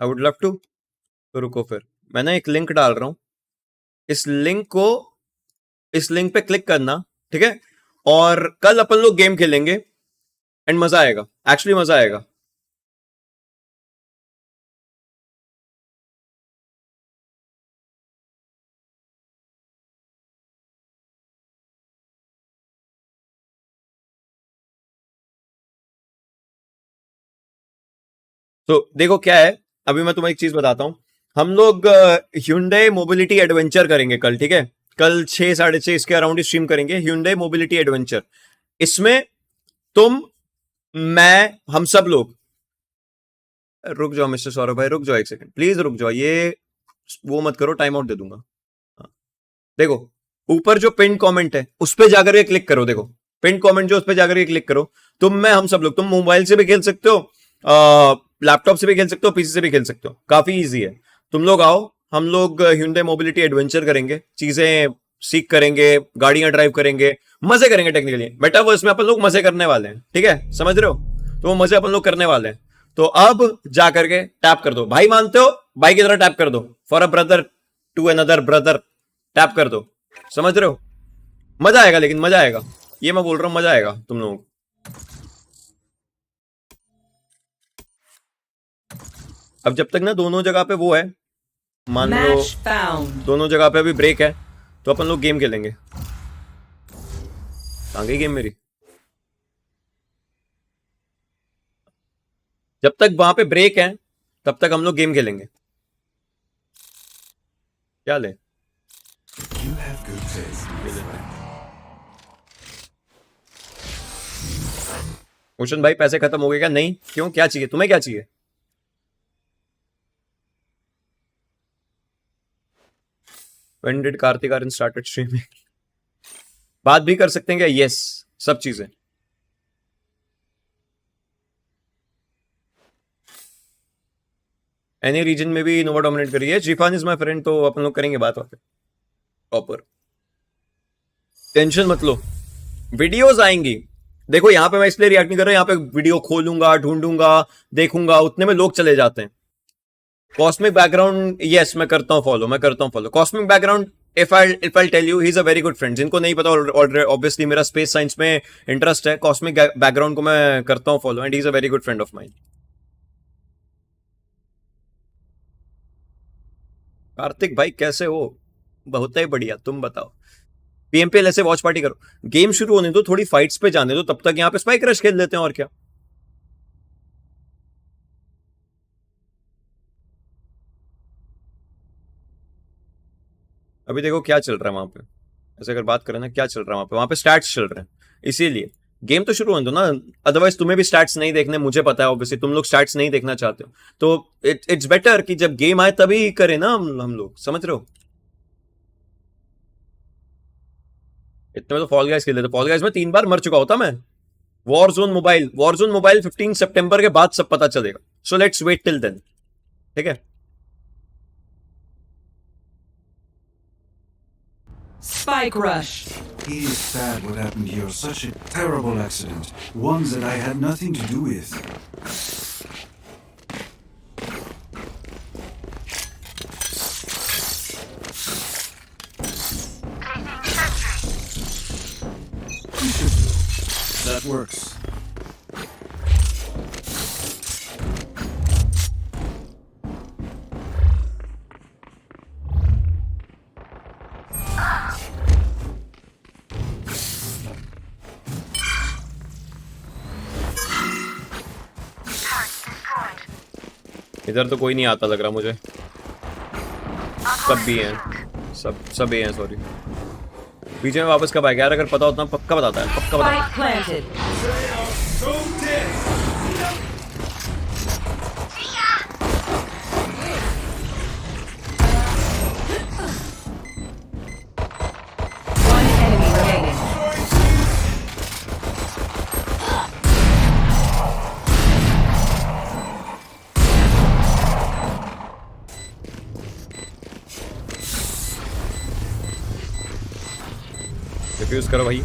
I would love to. तो रुको, फिर मैं ना एक लिंक डाल रहा हूं. इस लिंक पे क्लिक करना, ठीक है? और कल अपन लोग गेम खेलेंगे एंड मजा आएगा. एक्चुअली मजा आएगा. तो देखो क्या है, अभी मैं तुम्हें एक चीज बताता हूं. हम लोग Hyundai मोबिलिटी एडवेंचर करेंगे कल, ठीक है? कल 6 साढ़े 6 इसके अराउंड स्ट्रीम करेंगे Hyundai मोबिलिटी एडवेंचर. इसमें तुम, मैं, हम सब लोग. रुक जाओ मिस्टर सौरभ भाई, रुक जाओ एक सेकंड प्लीज, रुक जाओ. ये वो मत करो, टाइम आउट दे दूंगा. हाँ. देखो ऊपर जो पिन कमेंट है उस पे जाकर के क्लिक करो. देखो पिन कमेंट जो, उस पे जाकर के क्लिक करो. तुम, मैं, हम सब लोग. तुम मोबाइल से भी खेल सकते हो, लैपटॉप से भी खेल सकते हो, पीसी से भी खेल सकते हो. काफी इजी है. तुम लोग आओ, हम लोग Hyundai मोबिलिटी एडवेंचर करेंगे. चीजें सीख करेंगे, गाड़ियां ड्राइव करेंगे, मजे करेंगे. टेक्निकली मेटावर्स में अपन लोग मजे करने वाले हैं, ठीक है? समझ रहे हो? तो वो मजे अपन लोग करने वाले हैं. तो अब जाकर के टैप कर दो. भाई मानते हो? भाई की तरह टैप कर दो. For a brother to another brother, tap कर दो. समझ रहे हो? मजा आएगा, लेकिन मजा आएगा. ये मैं बोल रहा हूं, मजा आएगा तुम लोगों को. अब जब तक ना दोनों जगह पे वो है, मान लो दोनों जगह पे अभी ब्रेक है तो अपन लोग गेम खेलेंगे। कहाँ गई गेम मेरी? जब तक वहां पे ब्रेक है तब तक हम लोग गेम खेलेंगे। क्या ले? भूषण भाई पैसे खत्म हो गए क्या? नहीं, क्यों? क्या चाहिए तुम्हें? क्या चाहिए? When did Kartik Aaryan started streaming? बात भी कर सकते हैं क्या? यस, सब चीजें। एनी रीजन में भी नोवा डोमिनेट करी है। जीफान इज माय फ्रेंड, तो अपन लोग करेंगे बात वहां पे प्रॉपर। टेंशन मत लो, वीडियोस आएंगी। देखो यहाँ पे मैं इसलिए रिएक्ट नहीं कर रहा, यहाँ पे वीडियो खोलूंगा, ढूंढूंगा, देखूंगा, उतने में लोग चले जाते हैं। कॉस्मिक बैकग्राउंड, यस मैं करता हूँ follow, cosmic background. If I tell you, he is a very good friend. जिनको नहीं पता, ऑब्वियसली मेरा स्पेस साइंस में इंटरेस्ट है, कॉस्मिक बैकग्राउंड को मैं करता हूँ follow, and he is a very good friend of mine. Kartik भाई कैसे हो? बहुत ही बढ़िया, तुम बताओ। पीएमपीएल ऐसे वॉच पार्टी करो, गेम शुरू होने दो, थोड़ी फाइट्स पे जाने दो, तब तक यहाँ पे स्पाइक रश खेल लेते हैं, और क्या। अभी देखो क्या चल रहा है वहां पे, ऐसे अगर बात करें ना, क्या चल रहा है वहां पे स्टैट्स चल रहे हैं, इसीलिए गेम तो शुरू होने दो ना। अदरवाइज तुम्हें भी स्टैट्स नहीं देखने, मुझे पता है ऑब्वियसली तुम लोग स्टैट्स नहीं देखना चाहते हो, तो इट्स बेटर कि जब गेम आए तभी करें ना हम लोग, समझ रहे हो। इतने में तो फॉल गाइस खेल लेते। फॉल गाइस में 3 बार मर चुका होता मैं। वॉरजोन मोबाइल 15 सितंबर के बाद सब पता चलेगा, so let's wait till then, ठीक है। Spike rush. He is sad what happened here. Such a terrible accident. One that I had nothing to do with. That works. इधर तो कोई नहीं आता लग रहा मुझे। सब भी हैं, सब भी हैं, सॉरी। बीच में वापस कब आएगा यार? अगर पता होता पक्का बताता है, पक्का बताता। डिफ्यूज करो भाई।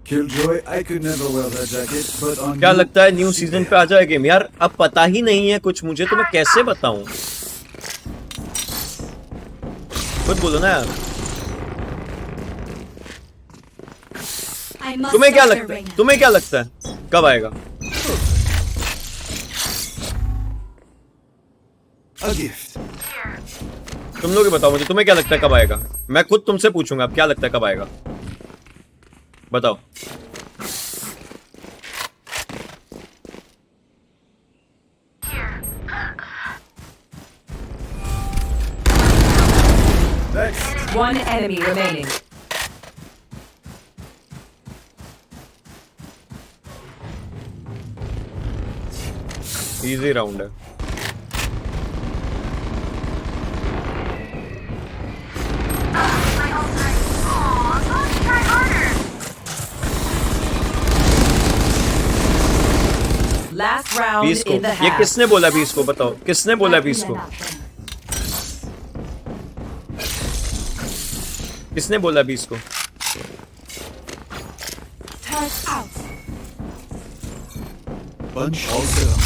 Killjoy, I could never wear that jacket, but on क्या लगता है न्यू सीजन पे आ जाए गेम? यार अब पता ही नहीं है कुछ मुझे, तो मैं कैसे बताऊं? खुद बोलो ना यार। तुम्हें क्या लगता है? तुम्हें क्या लगता है कब आएगा? a gift. तुम लोग ही बताओ मुझे, तुम्हें क्या लगता है कब आएगा? मैं खुद तुमसे पूछूंगा अब क्या लगता है कब आएगा, बताओ। One enemy remaining. Easy round है। Last round 20 को in the ये half. किसने बोला 20 को? बताओ किसने बोला 20 को? किसने बोला 20 को? Bunch all set up.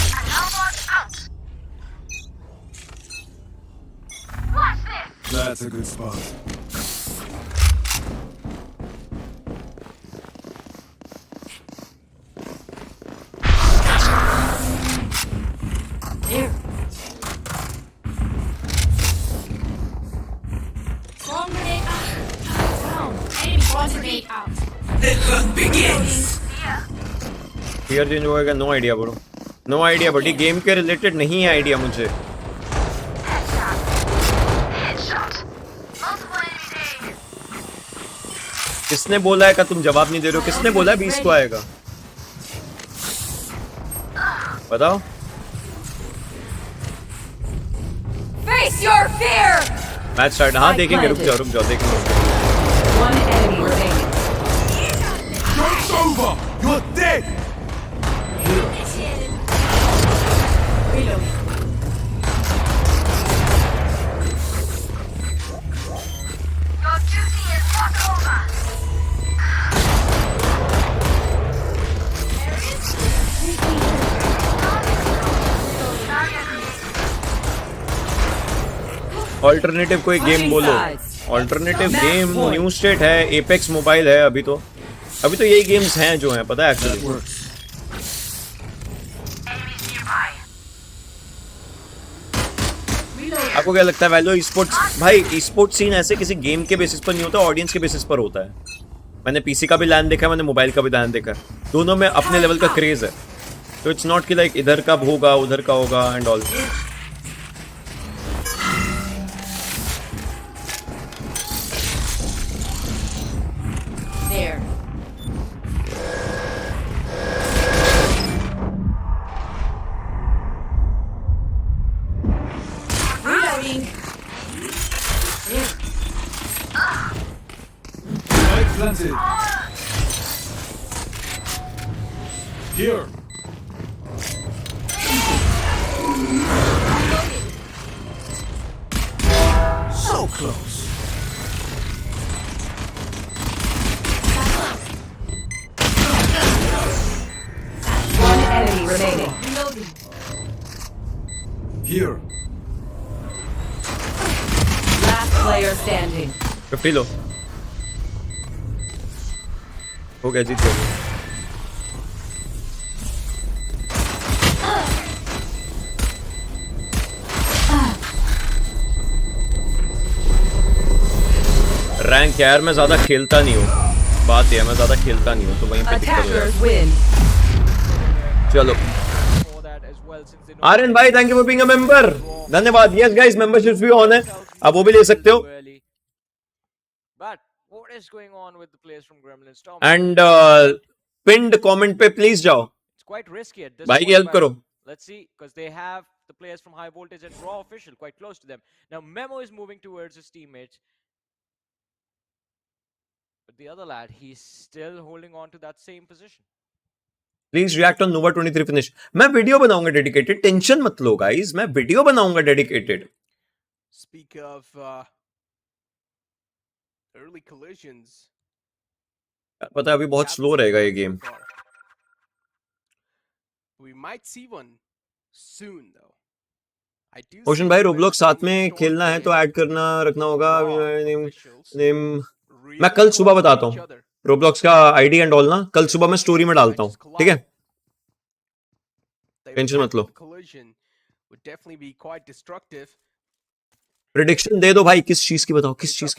That's a good spot. Fear change होएगा, no idea bro, no idea but ये गेम के रिलेटेड नहीं है आइडिया मुझे। किसने बोला है का तुम जवाब नहीं दे रहे हो? किसने बोला है 20 को आएगा? बताओ। Face your fear. Match start, हाँ देखेंगे, रुक जाओ देखेंगे। One enemy remaining. It's over! You're dead! Alternative कोई गेम बोलो। ऑल्टरनेटिव गेम न्यू स्टेट है, एपेक्स मोबाइल है, अभी तो यही गेम्स हैं जो हैं, पता है एक्चुअली। आपको क्या लगता है वैल्यू ई-स्पोर्ट्स? भाई ई-स्पोर्ट्स सीन ऐसे किसी गेम के बेसिस पर नहीं होता, ऑडियंस के बेसिस पर होता है। मैंने पीसी का भी लैन देखा है, मैंने मोबाइल का भी लैन देखा है, दोनों में अपने लेवल का क्रेज है। तो इट्स नॉट कि लाइक इधर का होगा उधर का होगा and all. There. Reloading. Spike planted. Here. So close. One enemy remaining. Here. Last player standing. 50 लो, हो गया, जीत गए। रैंक यार मैं ज्यादा खेलता नहीं हूँ, बात है मैं ज्यादा खेलता नहीं हूँ, तो वहीं पे दिक्कत हो Attackers जाती है। win. चलो आर्यन भाई thank you for being a member, धन्यवाद। यस गाइस मेंबरशिप भी ऑन है, आप वो भी ले सकते हो। एंड पिन्ड कमेंट पे प्लीज जाओ, भाई की हेल्प करो। Let's see, because they have the players from High Voltage and Raw Official quite close to them. Now Memo is moving towards his teammates. But the other lad, he's still holding on to that same position. Please react on Nova 23 finish. मैं video बनाऊंगा dedicated, tension मत लो guys, मैं video बनाऊंगा dedicated. Speak of early collisions. पता है अभी बहुत slow रहेगा ये game. We might see one soon though. I do. Ocean भाई रोब्लॉक्स साथ में खेलना है तो ऐड करना रखना होगा। नेम मैं कल सुबह बताता हूँ रोब्लॉक्स का आईडी एंड ऑल ना, कल सुबह मैं स्टोरी में डालता हूँ, ठीक है, टेंशन मत लो। प्रेडिक्शन दे दो भाई, किस चीज की बताओ, किस चीज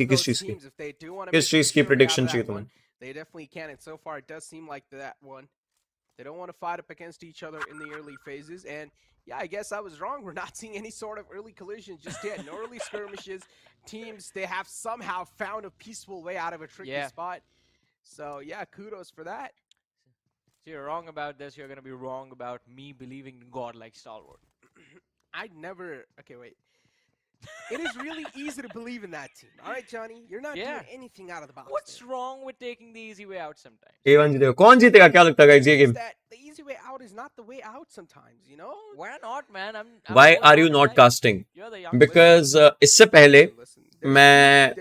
की प्रेडिक्शन चाहिए तुम्हें? They definitely can, and so far it does seem like that one. They don't want to fight up against each other in the early phases, and yeah, I guess I was wrong. We're not seeing any sort of early collisions just yet. No early skirmishes. Teams, they have somehow found a peaceful way out of a tricky spot. So yeah, kudos for that. So you're wrong about this. You're going to be wrong about me believing in God like Stalwart. I'd never. Okay, wait. It is really easy to believe in that team. All right, Johnny, you're not doing anything out of the box. What's wrong with taking the easy way out sometimes? A1 जीतेगा, कौन जीतेगा क्या लगता है guys ये game? The easy way out is not the way out sometimes, you know? Why not, man? Why are you not casting? Because इससे पहले मैं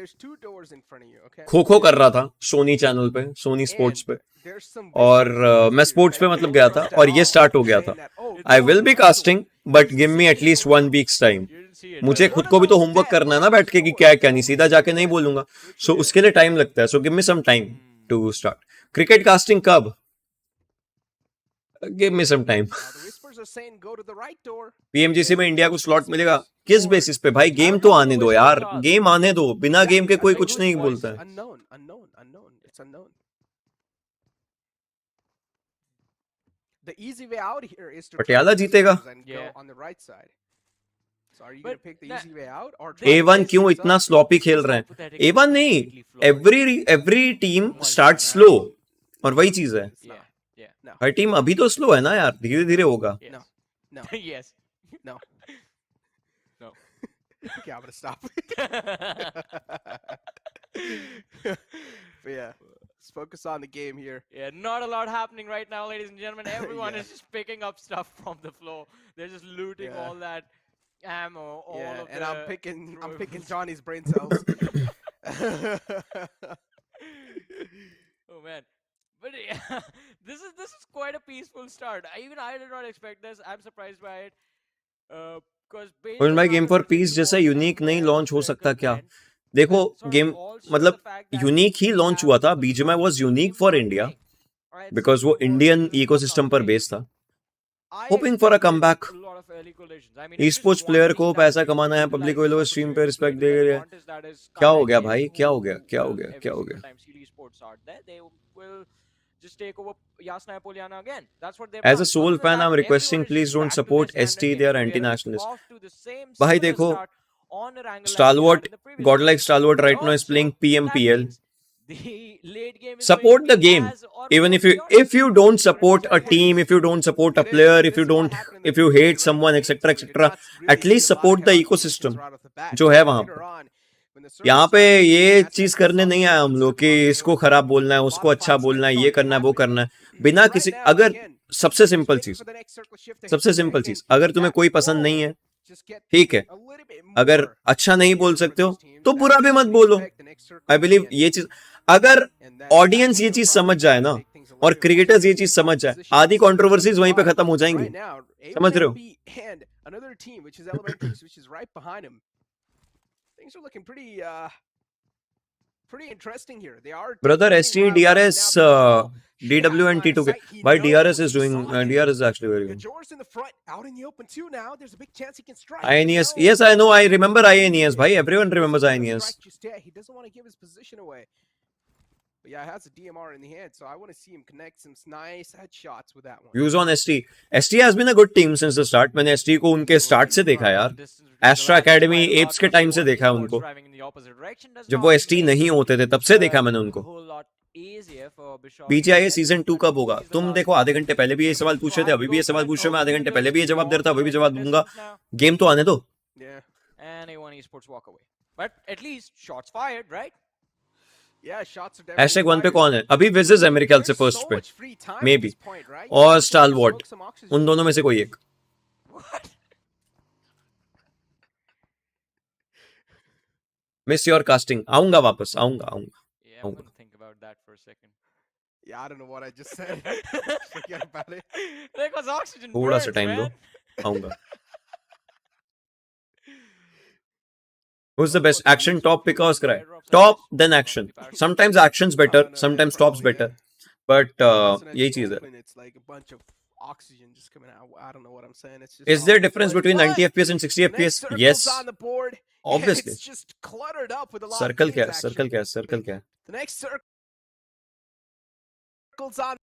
खो खो कर रहा था सोनी चैनल पे, सोनी स्पोर्ट्स पे, और मैं स्पोर्ट्स पे मतलब गया था और ये स्टार्ट हो गया था। I will be casting, but give me at least 1 week's time. see it. मुझे खुद को भी तो होमवर्क करना है ना बैठ के कि क्या है क्या नहीं, सीधा जाके नहीं बोलूंगा. सो उसके लिए टाइम लगता है. So give me some time to start. Cricket casting कब? Give me some time. PMGC में इंडिया को स्लॉट मिलेगा किस बेसिस पे भाई? गेम तो आने दो यार, गेम आने दो. बिना गेम के कोई कुछ नहीं बोलता है. पटियाला जीतेगा. A1 क्यों इतना स्लॉपी खेल रहे हैं? A1 नहीं, एवरी टीम स्टार्ट स्लो, और वही चीज है. हर टीम अभी तो स्लो है ना यार, धीरे धीरे होगा. Yes. No. No. Okay, I'm gonna stop. But yeah, let's focus on the game here. Yeah, not a lot happening right now, ladies and gentlemen. Everyone is just picking up stuff from the floor. They're just looting all that ammo, all of and the... I'm picking Johnny's brain cells. Oh man. But yeah, this is quite a peaceful start. I did not expect this. I'm surprised by it. और भाई game for piece जैसा unique नहीं launch हो सकता क्या? देखो game मतलब unique ही launch हुआ था. BGMI was unique for India because वो इंडियन इकोसिस्टम पर बेस्ड था. Hoping for a comeback. E sports player को पैसा कमाना है, पब्लिक को लोग स्ट्रीम पे रिस्पेक्ट दे रहे हैं. क्या हो गया भाई? क्या हो गया? क्या हो गया? क्या हो गया? Just take over Yasna Poliana again. That's what they're. As a Soul fan, I'm requesting please don't support ST. They are anti-nationalist. भाई देखो, Stalwart, godlike Stalwart right now is playing PMPL. Support the game. Even if you don't support a team, if you don't support a player, if you hate someone, etc., etc., at least support the ecosystem जो है वहाँ पर. यहाँ पे ये चीज करने नहीं आया हम लोग कि इसको खराब बोलना है, उसको अच्छा बोलना है, ये करना है, वो करना है, बिना किसी. अगर सबसे सिंपल चीज अगर तुम्हें कोई पसंद नहीं है, ठीक है, अगर अच्छा नहीं बोल सकते हो तो बुरा भी मत बोलो. आई बिलीव ये चीज अगर ऑडियंस ये चीज समझ जाए ना, और क्रिकेटर्स ये चीज समझ जाए, आधी कंट्रोवर्सीज वहीं पे खत्म हो जाएंगी. समझ रहे हो? Things are looking pretty interesting here. They are brother. ST, DRS, DW and T2K. Why DRS is doing? DRS is actually very good. Jor's in the front, out in the open too now. There's a big chance he can strike. INES. Yes, I know. I remember INES. Bhai, everyone remembers INES. He doesn't want to give his position away. But yeah, it has a DMR in the hand, so I want to see him connect some nice headshots with that one. Views on ST. ST has been a good team since the start. मैंने ST को उनके start से देखा यार. Extra academy apps के time से देखा है उनको. जब वो ST नहीं होते थे तब से देखा मैंने उनको. PGIA सीजन 2 कब होगा? तुम देखो, आधे घंटे पहले भी ये सवाल पूछे थे, अभी भी ये सवाल पूछ रहे हो. मैं आधे घंटे पहले भी ये जवाब दे रहा था, अभी भी जवाब दूंगा. गेम तो आने दो. हैशटैग 1 पे कौन है अभी? विजेस है मेरे ख्याल से फर्स्ट पे, मे बी, और स्टालवॉट. उन दोनों में से कोई एक. Miss your casting. आऊंगा वापस, आऊंगा. Yeah, I don't know what I just said. Forget about it. थोड़ा सा टाइम दो, आऊंगा. Who's the best? Action top pick or scry? Top then action. Sometimes action's better, sometimes top's better. But यही चीज है. It's like a bunch of oxygen just coming out. I don't know what I'm saying. It's just. Is there a difference between 90 FPS and 60 FPS? Yes. Obviously. It's just cluttered up with a lot. Circle क्या है? Circle क्या है? Circle क्या है? The next circle's on.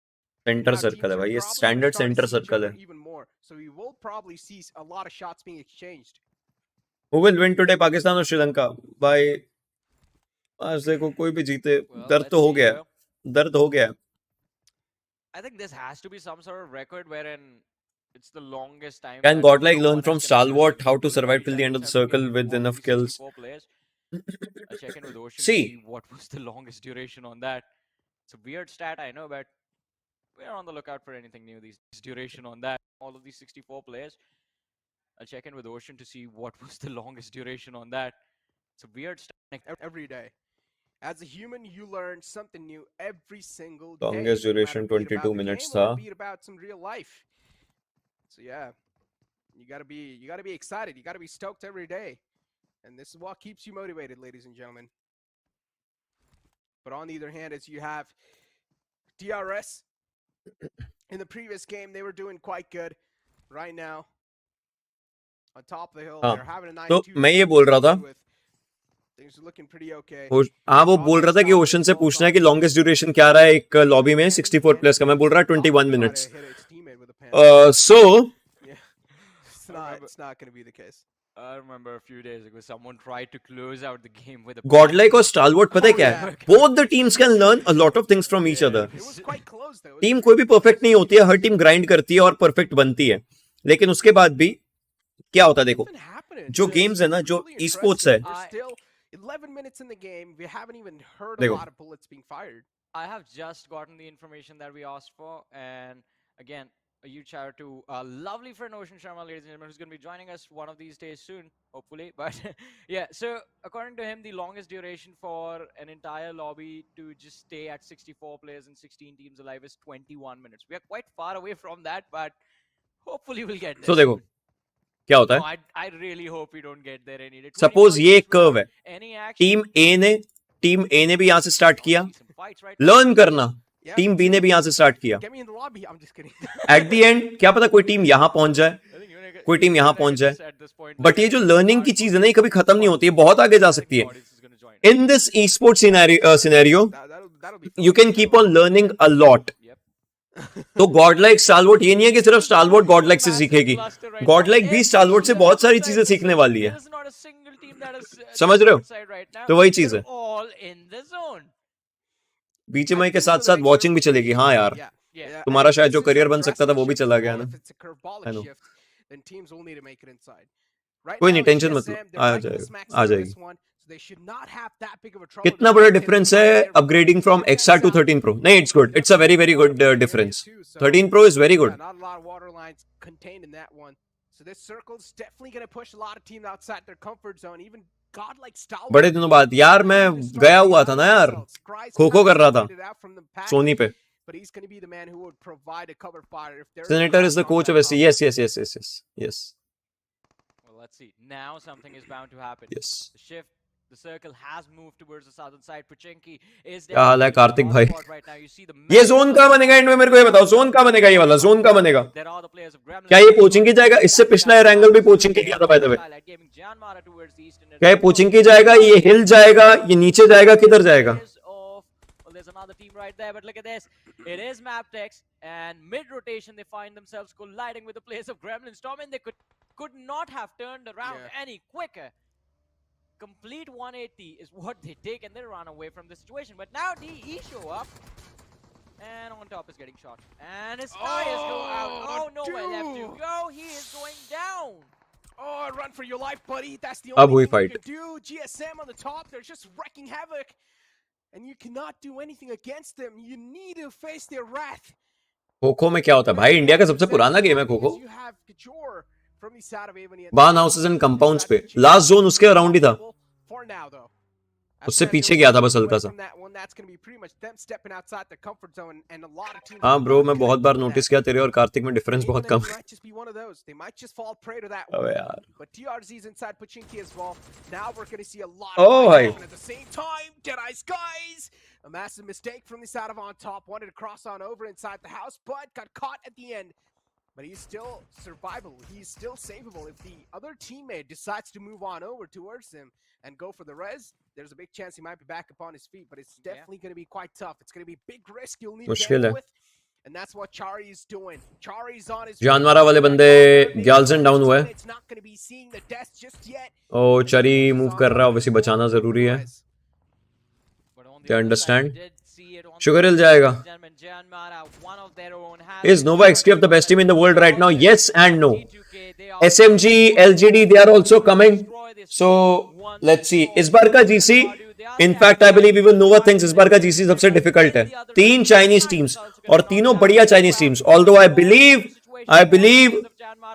Center circle है भाई. ये standard center circle है. Even more. So we will probably see a lot of shots being exchanged. Who will win today, Pakistan or Sri Lanka? भाई आज देखो कोई भी जीते, दर्द तो हो गया. दर्द हो गया. I think this has to be some sort of record wherein it's the longest time. Can Godlike learn from Stalwart how to survive till the end of the circle with enough kills? I'll check in with Ocean See, to see what was the longest duration on that. It's a weird stat, I know, but we're on the lookout for anything new. These duration on that. All of these 64 players. I'll check in with Ocean to see what was the longest duration on that. It's a weird stat. Every day. As a human, you learn something new every single day. Longest duration 22 minutes था. Be about some real life. So yeah, You gotta be excited. You gotta be stoked every day. And this is what keeps you motivated, ladies and gentlemen. But on the other hand, as you have DRS in the previous game, they were doing quite good. Right now, on top of the hill, they're having a nice तो मैं ये बोल रहा था, things are looking pretty okay. हाँ वो बोल रहा था कि ओशन से पूछना है कि लॉन्गेस्ट ड्यूरेशन क्या रहा है एक लॉबी में 64 प्लस का, मैं बोल रहा 21 minutes. So it's not going to be the case. I remember a few days ago someone tried to close out the game with a Godlike और Stalwart पता है क्या है? Both the teams can learn a lot of things from each other. It was quite close though. Team कोई भी perfect नहीं होती है, हर टीम ग्राइंड करती है और परफेक्ट बनती है, लेकिन उसके बाद भी क्या होता है देखो, जो गेम्स है ना, जो ई स्पोर्ट्स है, 11 minutes in the game, we haven't even heard a देखो, lot of bullets being fired. I have just gotten the information that we asked for, and again, a huge shout out to lovely friend Ocean Sharma, ladies and gentlemen, who's going to be joining us one of these days soon, hopefully. But yeah, so according to him, the longest duration for an entire lobby to just stay at 64 players and 16 teams alive is 21 minutes. We are quite far away from that, but hopefully we'll get there. तो देखो क्या होता है, I really hope we don't get there any day. Suppose ये एक curve है, team ए ने भी यहाँ से स्टार्ट किया लर्न करना, टीम बी ने भी यहाँ से स्टार्ट किया, एट द एंड क्या पता कोई टीम यहाँ पहुंच जाए, कोई टीम यहाँ पहुंच जाए, बट ये जो लर्निंग की चीज है ना, ये कभी खत्म नहीं होती है, बहुत आगे जा सकती है. In this E sport scenario you can keep on learning a lot. तो गॉडलाइक स्टालवोर्ड ये नहीं है कि सिर्फ स्टालवोर्ड गॉडलाइक से सीखेगी, गॉडलाइक भी स्टालवोर्ड से बहुत सारी चीजें सीखने वाली है, समझ रहे हो? तो वही चीज है, बीजीएमआई के साथ साथ वॉचिंग भी चलेगी. हाँ यार, तुम्हारा शायद जो करियर बन सकता था वो भी चला गया ना. कोई नहीं, टेंशन मत लो, आ जाएगी. कितना बड़ा डिफरेंस है upgrading from XR to 13 Pro? नहीं, it's good, it's a very very good difference. 13 Pro is very good. बड़े दिनों बाद यार मैं गया हुआ था ना यार, खो खो कर रहा था सोनी पे. Senator is the coach of SC. Yes. Well, let's see. Now something is bound to happen. Yes. The circle has moved towards the southern side. Puchinki is क्या हाल है कार्तिक भाई? ये जोन का बनेगा एंड में, मेरे को ये बताओ, जोन का बनेगा, ये वाला जोन का बनेगा? क्या ये पोचिंग की जाएगा? इससे पिछला एयर एंगल भी पोचिंग की गया था बाय द वे. क्या ये पोचिंग की जाएगा, ये हिल जाएगा, ये नीचे जाएगा, किधर जाएगा? There's another team right there, but look at this. It is Maptex, and mid-rotation they find themselves colliding with the players of Gremlin Storm, and they could not have turned around any quicker. Complete 180 is what they take, and they run away from the situation. But now DE show up, and on top is getting shot, and his tires go out. Oh, nowhere left to go. He is going down. Oh, run for your life, buddy. That's the only thing you can do. GSM on the top, they're just wreaking havoc. And you cannot do anything against them. You need to face their wrath. खो में क्या होता है भाई? India का सबसे पुराना game है खो. बार्न हाउसेस एंड कंपाउंड्स पे लास्ट जोन उसके अराउंड ही था, उससे पीछे गया था बस हल्का सा. हाँ ब्रो, मैं बहुत बार नोटिस किया तेरे और कार्तिक में डिफरेंस बहुत कम है. अबे यार, ओह भाई, a massive mistake from the side of on top. Wanted to cross on over inside the house, but got caught at the end. But he's still survivable. He's still savable. If the other teammate decides to move on over towards him and go for the res, there's a big chance he might be back upon his feet. But it's definitely going to be quite tough. It's going to be a big risk you'll need to deal with. And that's what Chari is doing. Chari's on his जानवारा वाले बंदे Gyalson down हुए. ओ चरी move कर रहा है, obviously बचाना जरूरी है. They understand. Sugar Hill जाएगा. Is Nova XTF the best team in the world right now? Yes and no. SMG, LGD, they are also coming. So let's see. इस बार का GC, in fact I believe even Nova thinks इस बार का GC सबसे difficult है. 3 Chinese teams और तीनों बढ़िया Chinese teams. Although I believe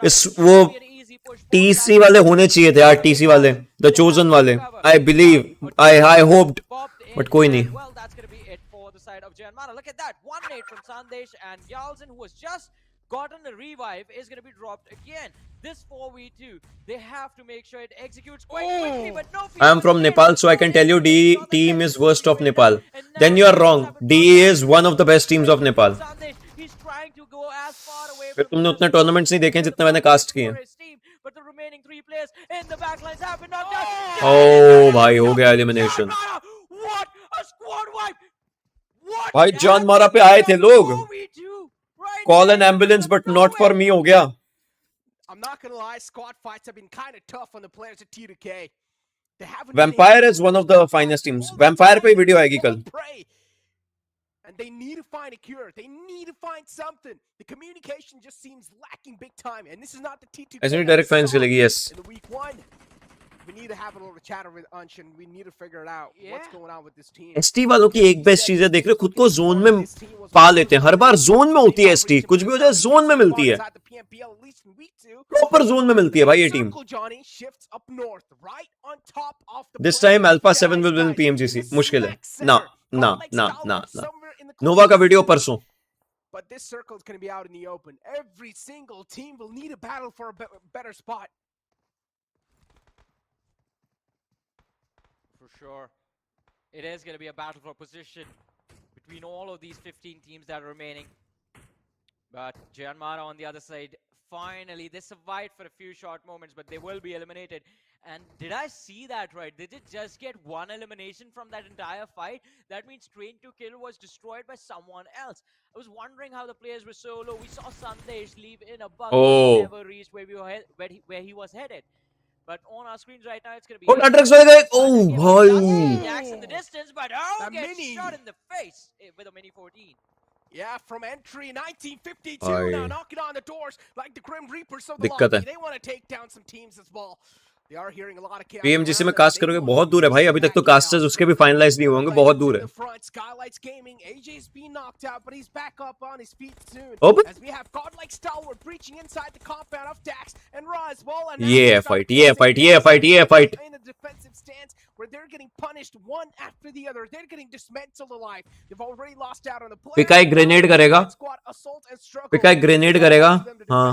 इस वो TC वाले होने चाहिए थे यार, TC वाले, the chosen वाले. I believe, I hoped. But कोई नहीं. Well, that's going to be it for the side of Janmara. Look at that. 1-8 from Sandesh, and Gyalzen, who was just gotten a revive is going to be dropped again. This 4v2, they have to make sure it executes quite quickly, but no. I am from Nepal, so I can tell you D team is worst of Nepal. Then you are wrong. D is one of the best teams of Nepal. He's trying to go as far away फिर तुमने उतने tournaments नहीं देखे हैं जितने मैंने cast किए हैं. but the remaining 3 players in the backlines have been knocked out. Oh भाई हो गया elimination. What a squad wipe! What भाई जान मारा पे आए थे लोग. Call an ambulance, but not for me हो गया. I'm not gonna lie, squad fights have been kind of tough on the players at T2K. They haven't. Vampire is one of the finest teams. Vampire पे video आएगी कल. And they need to find a cure. They need to find something. The communication just seems lacking big time. And this is not the T2K. ऐसे direct fans खेलेगी, yes. In the week 1, we need to have a little chatter with Unch and we need to figure it out. What's going on with this team. ST वालों की एक best चीज है, देख रहे हो खुद को जोन में पा लेते हैं. हर बार जोन में होती है ST. कुछ भी हो जाए जोन में मिलती है. प्रॉपर जोन में मिलती है भाई ये team. This time Alpha 7 will win PMGC. मुश्किल है. ना. नोवा का वीडियो परसों. But this circle is going to be out in the open. Every single team will need a battle for a better spot. For sure. It is going to be a battle for position between all of these 15 teams that are remaining. But Janmara on the other side, finally, they survived for a few short moments, but they will be eliminated. And did I see that right? Did it just get one elimination from that entire fight? That means Train to Kill was destroyed by someone else. I was wondering how the players were so low. We saw Sandesh leave in a bug. He never reached where he was headed. But on our screens right now, it's going to be... Oh, Atrax वाले गए. Oh, भाई. Jax in the distance, but gets shot in the face with a Mini 14. Yeah, from entry 1952, now knocking on the doors like the Grim Reapers of the दिक्कत है. They want to take down some teams as well. They are hearing a lot of chaos. PMGC में cast करोगे बहुत दूर है भाई. अभी तक तो कास्टर्स उसके भी फाइनलाइज नहीं होंगे. बहुत दूर है. Skylights Gaming, AJ's being knocked out, but he's back up on his feet soon. Open. As we have godlike Stalwart breaching inside the compound of Dax and Ra as well. And Yeah, fight. In a defensive stance where they're getting punished one after the other. They're getting dismantled alive. They've already lost out on the player. पिकाई grenade करेगा. पिकाई grenade करेगा. हाँ.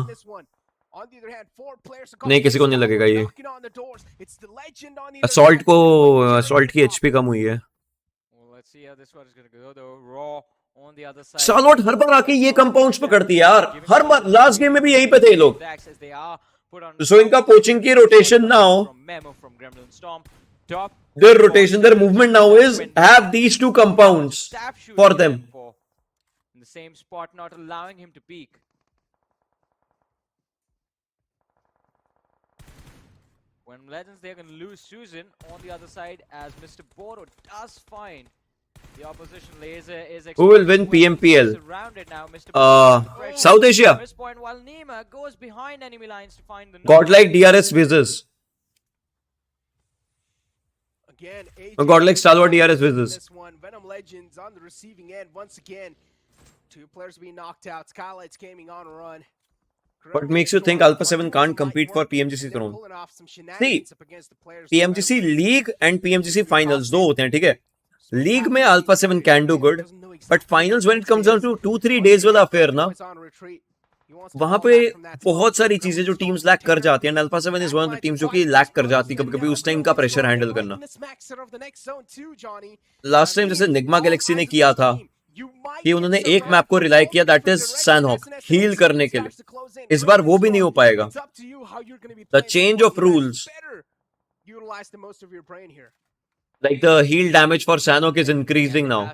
नहीं किसी को नहीं लगेगा ये. असॉल्ट की HP कम हुई है. स्टालवर्ट हर बार आके ये कंपाउंड्स पे करती है यार. हर बार लास्ट गेम में भी यहीं पे थे ये लोग. So इनका पोचिंग की rotation now. Their rotation, their movement now is have these two compounds for them. In the same spot, not allowing him to peek. When Legends, they're going to lose Susan on the other side as Mr. Boro does find the opposition laser is... Who will win PMPL? South Asia. While Nima goes behind enemy lines to find the Godlike DRS visas. Godlike Stalwart DRS visas. This one, Venom Legends on the receiving end once again. 2 players being knocked out. Skylights Gaming on a run. What makes you think Alpha 7 can't compete for PMGC throne? See, PMGC League and PMGC Finals दो होते हैं, ठीक है? League में Alpha 7 can do good, but Finals when it comes down to 2-3 days वाला affair ना, वहाँ पे बहुत सारी चीजें जो टीम्स लैक कर जाती हैं. Alpha 7 is one of the teams जो कि लैक कर जाती है कभी-कभी उस टाइम का प्रेशर हैंडल करना. लास्ट टाइम जैसे निग्मा गैलेक्सी ने किया था कि उन्होंने एक मैप को रिलाई किया, दैट इज सैनहॉक, हील करने के लिए. इस बार वो भी नहीं हो पाएगा. The change of rules, like the heal damage for Sanhok is increasing now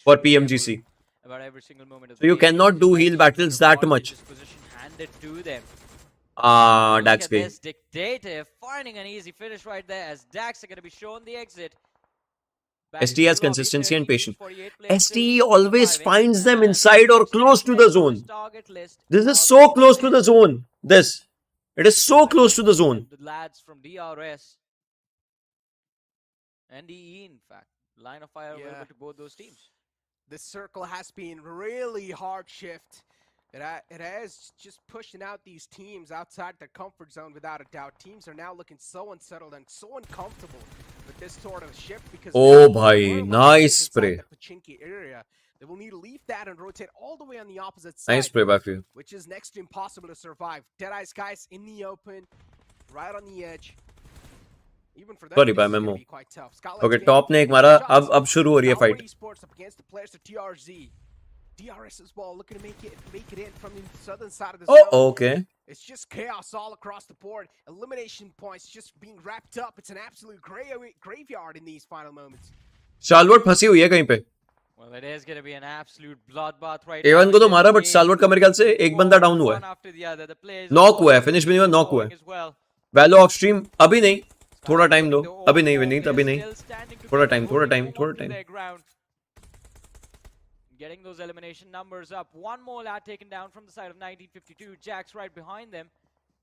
for PMGC. So you cannot do heal battles that much. Dax gay. Dictative finding an easy finish right there as Dax are going to be shown the exit. ST has consistency and patience. ST always finds them inside or close to the zone. This is so close to the zone. It is so close to the zone. The lads from DRS and DE, in fact, line of fire available to both those teams. This circle has been really hard shift. It has just pushing out these teams outside their comfort zone without a doubt. Teams are now looking so unsettled and so uncomfortable. But this sort of shift because Oh bhai, nice spray. the Pachinki area. They will need to leave that and rotate all the way on the opposite side. Nice spray by you. Which is next to impossible to survive. Deadeyes guys in the open, right on the edge. Even for them, Sorry, this bhai, is gonna memo. be quite tough. Okay, top ने एक मारा, अब शुरू हो रही है Stalwart fight. Esports up against the players of TRZ. DRS as well, looking to make it in from the southern side of the zone. Oh, okay. It's just chaos all across the board. Elimination points just being wrapped up. It's an absolute graveyard in these final moments. Stalwart फंसी हुई है कहीं पे. Well, it is going to be an absolute bloodbath right A1 now. को तो मारा, but Stalwart का मेरे ख्याल से एक बंदा डाउन हुआ है. Knock हुआ है, finish भी नहीं हुआ, knock हुआ है. Value off stream अभी नहीं, थोड़ा टाइम दो. अभी नहीं, विनीत अभी नहीं. थोड़ा time. Getting those elimination numbers up. One more lad taken down from the side of 1952. Jack's right behind them.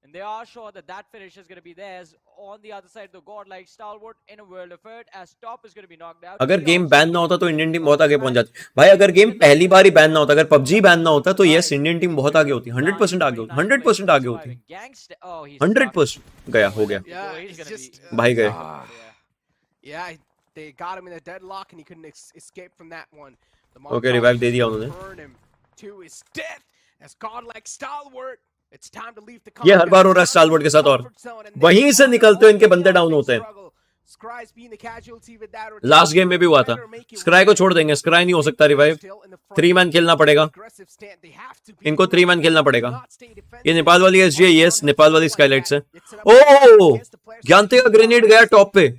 And they are sure that that finish is going to be theirs. On the other side, the godlike Stalwart in a world of hurt as Top is going to be knocked out. अगर game ban ना होता तो Indian team बहुत आगे पहुंच जाती. भाई अगर गेम पहली बार ही बैन ना होता, अगर पबजी बैन ना होता तो यस इंडियन टीम बहुत आगे होती. 100% आगे होती. 100% आगे होती. 100% गया, हो गया. भाई गए. Yeah, they got him in a deadlock and he couldn't escape from that one. Okay, revive दे दिया उन्होंने. To his death as godlike Stalwart. It's time to leave the ये हर बार हो रहा है स्टालवर्ट के साथ, और वहीं से निकलते हुए इनके बंदे डाउन होते हैं. लास्ट गेम में भी हुआ था. स्क्राई को छोड़ देंगे, स्क्राई नहीं हो सकता रिवाइव. 3 मैन खेलना पड़ेगा इनको, 3 मैन खेलना पड़ेगा. ये नेपाल वाली एसजी, यस नेपाल वाली स्काईलाइट्स है. ओह, ज्ञानते का ग्रेनेड गया टॉप पे.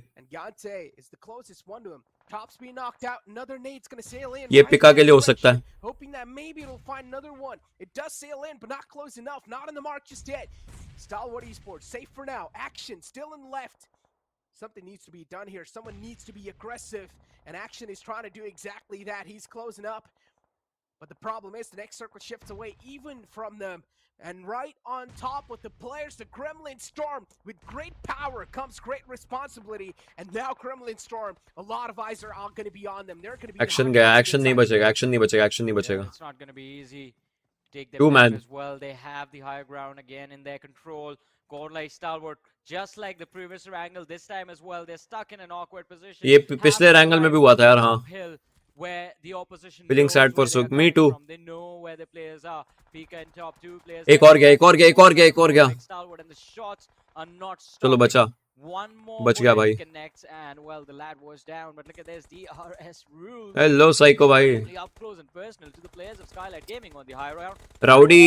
Top's being knocked out. Another nade's going to sail in. ये पिका के लिए हो सकता है. Hoping that maybe it'll find another one. It does sail in, but not close enough. Not on the mark just yet. Stalwart Esports safe for now. Action still in left. Something needs to be done here. Someone needs to be aggressive, and Action is trying to do exactly that. He's closing up, but the problem is the next circle shifts away even from them. And right on top with the players, the Gremlin Storm. With great power comes great responsibility. And now Gremlin Storm, a lot of eyes are all going to be on them. They're going to be Action गया, action नहीं बचेगा, action नहीं बचेगा, action नहीं बचेगा. It's not going to be easy to take them 2 back man. as well. They have the higher ground again in their control. Godlike Stalwart, just like the previous angle, this time as well, they're stuck in an awkward position. ये पिछले angle में भी हुआ था यार. हाँ. Where the opposition Feeling sad for Suk. Me too. They know where the players are. Pika and top 2 players. एक और गया, एक और गया, एक और गया, एक और गया. And the shots are not चलो बचा. One more बच गया भाई. Connects and well the lad was down, but look at this DRS rule. Hello Psycho भाई. Up close and personal to the players of Skylight Gaming on the high round. Rowdy.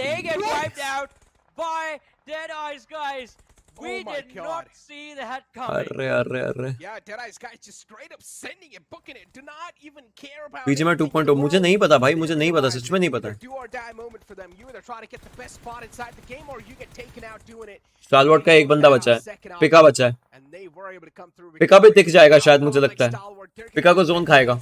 They get wiped out by Deadeyes, guys. We did not see that coming. अरे. Yeah, Deadeyes guys just straight up sending it, booking it. Do not even care about बीच में 2.0 मुझे नहीं पता भाई, मुझे नहीं पता, सच में नहीं पता. Do or die moment for them. You either try to get the best spot inside the game or you get taken out doing it. स्टालवर्ट का एक बंदा बचा है, पिका बचा है. पिका भी दिख जाएगा शायद, मुझे लगता है. पिका को जोन खाएगा.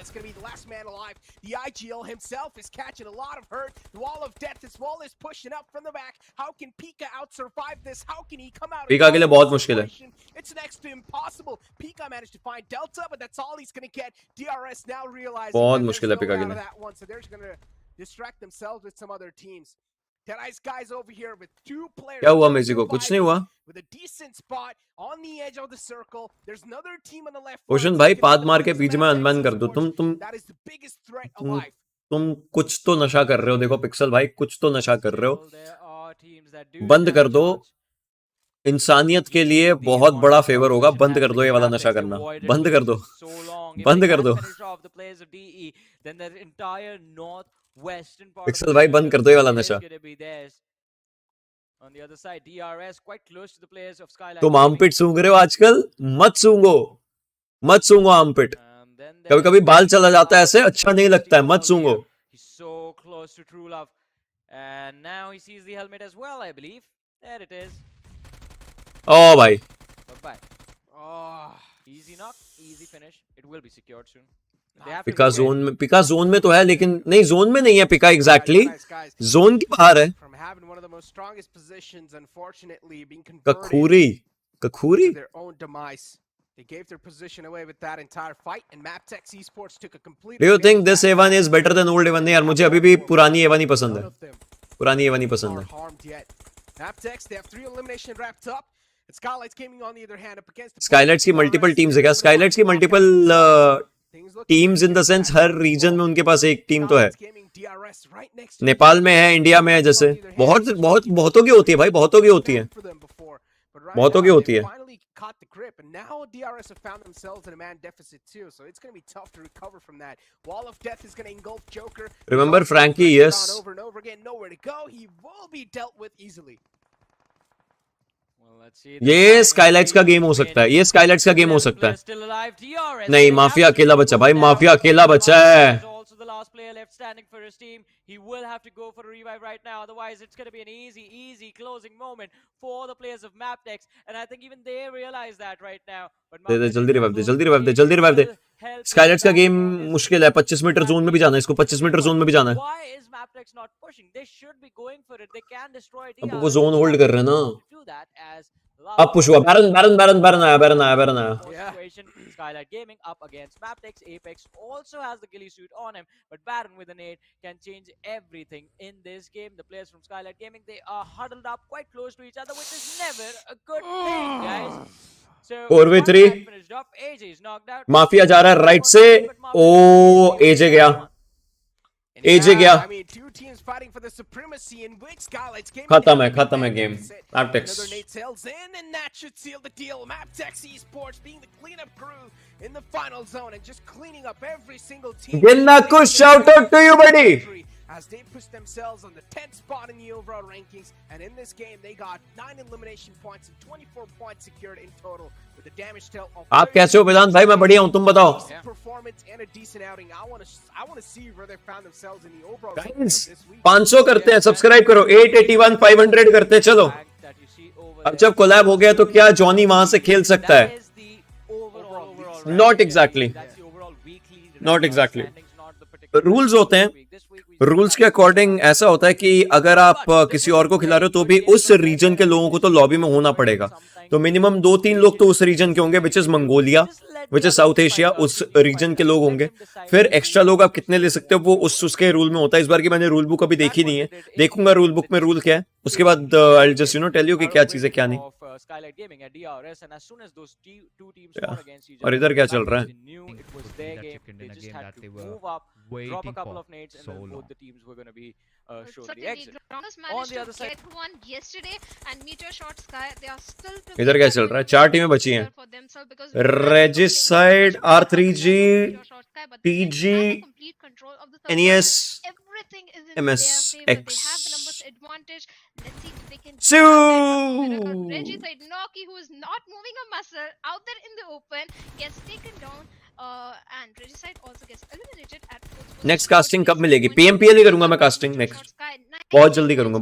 It's going to be the last man alive. The IGL himself is catching a lot of hurt. The wall of death as well is pushing up from the back. How can Pika out-survive this? How can he come out? Pika के लिए बहुत मुश्किल है. It's next to impossible. Pika managed to find Delta, but that's all he's going to get. DRS now realizing बहुत that मुश्किल है there's no Pika के out of लिए. that one, so they're just going to distract themselves with some other teams. Deadeyes guys over here with 2 players. क्या हुआ Messi को? कुछ नहीं हुआ. With a decent spot on the edge of the circle. There's another team on the left. Ocean भाई पाद मार के बीच में अनबैन कर दो. तुम कुछ तो नशा कर रहे हो. देखो पिक्सल भाई, कुछ तो नशा कर रहे हो. बंद कर दो. इंसानियत के लिए बहुत बड़ा फेवर होगा. बंद कर दो ये वाला नशा करना. बंद कर दो. बंद कर दो. पिक्सल भाई बंद कर दो ये वाला नशा. तुम आर्मपिट सूंघ रहे हो आजकल. मत सूंघो आर्मपिट. कभी कभी बाल चला जाता है ऐसे, अच्छा नहीं लगता है. मत सूंघो. ओ भाई. पिका जोन में तो है, लेकिन नहीं जोन में नहीं है पिका. एग्जैक्टली जोन के बाहर है. कखूरी. They gave their position away with that entire fight, and Maptex Esports took a complete. Do you think this A1 is better than old A1? नहीं यार, मुझे अभी भी पुरानी A1 ही पसंद है. पुरानी A1 ही पसंद है. Maptex, they have 3 elimination wrapped up. Skylights Gaming on the other hand up against Skylightz की मल्टीपल टीम्स है क्या? स्काईलाइट्स की multiple teams in the sense हर रीजन में उनके पास एक टीम तो है. नेपाल में है, इंडिया में है, जैसे बहुतों की होती है भाई, बहुतों की होती है, बहुतों की होती है. Caught the grip, and now DRS have found themselves in a man deficit too, so it's going to be tough to recover from that. Wall of Death is going to engulf Joker. Remember Frankie? Yes. Over and over again, nowhere to go. He will be dealt with easily. ये Skylights का game हो सकता है, ये Skylights का game हो सकता है. नहीं, माफिया अकेला बचा भाई, माफिया अकेला बचा है. The last player left standing for his team. He will have to go for a revive right now. Otherwise, it's going to be an easy closing moment for the players of Maptex. And I think even they realize that right now. But जल्दी revive दे. Skylights का game मुश्किल है. 25 metre zone में भी जाना है इसको, 25 metre zone में भी जाना है. Why is Maptex not pushing? They should be going for it. They can destroy DRS. अब वो जोन होल्ड कर रहे हैं ना. अब पुश हुआ. बैरन आया. Skylight Gaming up against Maptex. Apex also has the ghillie suit on him, but Baron with an 8 can change everything in this game. The players from Skylight Gaming, they are huddled up quite close to each other, which is never a good thing, guys. So 4v3. AJ is knocked out. Mafia जा रहा है right से. ओ एजे गया. एजे गया. खत्म है game. Maptex. Another nade sails in, and that should seal the deal. Maptex Esports being the cleanup crew in the final zone and just cleaning up every single team. Ginna kush shout out to you, buddy. As they push themselves on the 10th spot in the overall rankings, and in this game they got 9 elimination points and 24 points secured in total with a damage total of. आप कैसे हो वेदांत भाई? मैं बढ़िया हूँ, तुम बताओ. Performance and a decent outing. I want to see where they found themselves in the overall rankings this week. 500 करते हैं, सब्सक्राइब करो. 881 500 करते हैं. चलो. अब जब कोलैब हो गया तो क्या जॉनी वहां से खेल सकता है? Not exactly. रूल्स होते हैं. रूल्स के अकॉर्डिंग ऐसा होता है कि अगर आप किसी और को खिला रहे हो तो भी उस रीजन के लोगों को तो लॉबी में होना पड़ेगा. तो मिनिमम 2-3 लोग तो उस रीजन के होंगे, which is Mongolia, which is south Asia, उस रीजन के लोग होंगे. फिर एक्स्ट्रा लोग आप कितने ले सकते हो वो उसके रूल में होता है. इस बार की मैंने रूल बुक अभी देखी नहीं है, देखूंगा रूल बुक में रूल क्या है, उसके बाद आई जस्ट टेल यू कि क्या चीज है क्या नहीं. और इधर क्या चल रहा है? Drop a couple of nades and then both the teams were going to be shown the exit. On the other side, one yesterday and Meteor Shot Sky, they are still. इधर क्या चल रहा है? 4 टीमें बची हैं. Regicide, R3G, TG, NES, MSX. Sue! Regicide Noki, who is not moving a muscle out there in the open, gets taken down. And Regicide also gets eliminated at next casting कब मिलेगी? PMPL ही करूंगा मैं casting next. बहुत जल्दी करूंगा.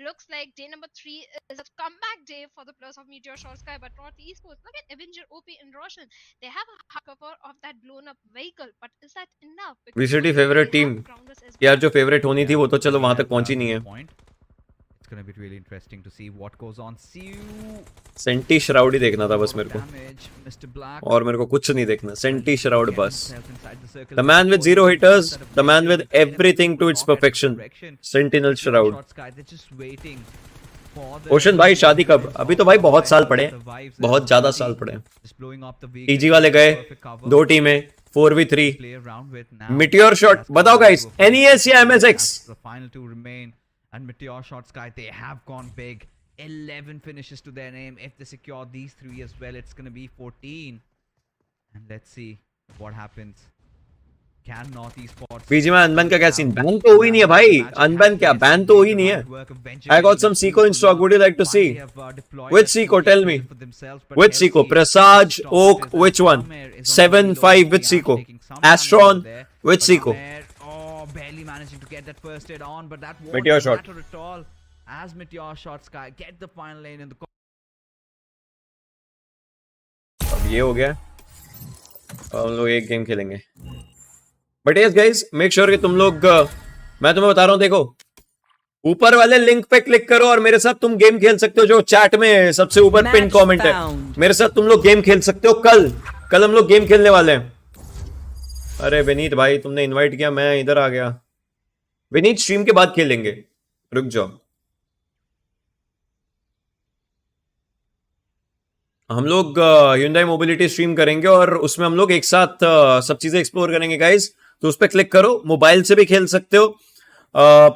Looks like day number 3 is a comeback day for the players of Meteor Short Sky, but not esports. Look at Avenger, OP and Roshan. They have a cover of that blown up vehicle, but is that enough? VCT favourite team यार, जो favourite होनी थी वो तो चलो वहां तक पहुंची नहीं है. It's going to be really interesting to see what goes on. सेंटी श्राउड ही देखना था बस मेरे को, और मेरे को कुछ नहीं देखना. सेंटी श्राउड बस. The man with 0 hitters, the man with everything to its perfection. Sentinel Shroud. Ocean भाई शादी कब? अभी तो भाई बहुत साल पड़े, बहुत ज्यादा साल पड़े. टीजी वाले गए, 2 टीमें, 4v3. मिटियोर शॉट बताओ गाइस, NES या MSX? And Meteor Shot Sky, they have gone big. 11 finishes to their name. If they secure these 3 as well, it's going to be 14. And let's see what happens. Can North Esports... PG में unban का क्या scene? Ban तो हुई नहीं है भाई. Unban क्या? Ban तो हुई नहीं है. I got some Seiko in stock. Would you like to see? Which Seiko? Tell me. Which Seiko? Presage, Oak, which one? 7.5 with Seiko. Astron, which Seiko? Barely managing to get that first aid on, but that Meteor won't shot matter at all as Meteor Shot Sky get the final lane in the. अब ये हो गया, हम लोग एक game खेलेंगे. But yes guys, make sure कि तुम लोग, मैं तुम्हें बता रहा हूँ, देखो ऊपर वाले लिंक पे क्लिक करो और मेरे साथ तुम गेम खेल सकते हो. जो चैट में सबसे ऊपर पिन कमेंट है, मेरे साथ तुम लोग गेम खेल सकते हो. कल हम लोग गेम खेलने वाले हैं. अरे विनीत भाई, तुमने इनवाइट किया, मैं इधर आ गया. विनीत स्ट्रीम के बाद खेलेंगे, रुक जाओ. हम लोग Hyundai मोबिलिटी स्ट्रीम करेंगे और उसमें हम लोग एक साथ सब चीजें एक्सप्लोर करेंगे गाइस। तो उस पर क्लिक करो, मोबाइल से भी खेल सकते हो,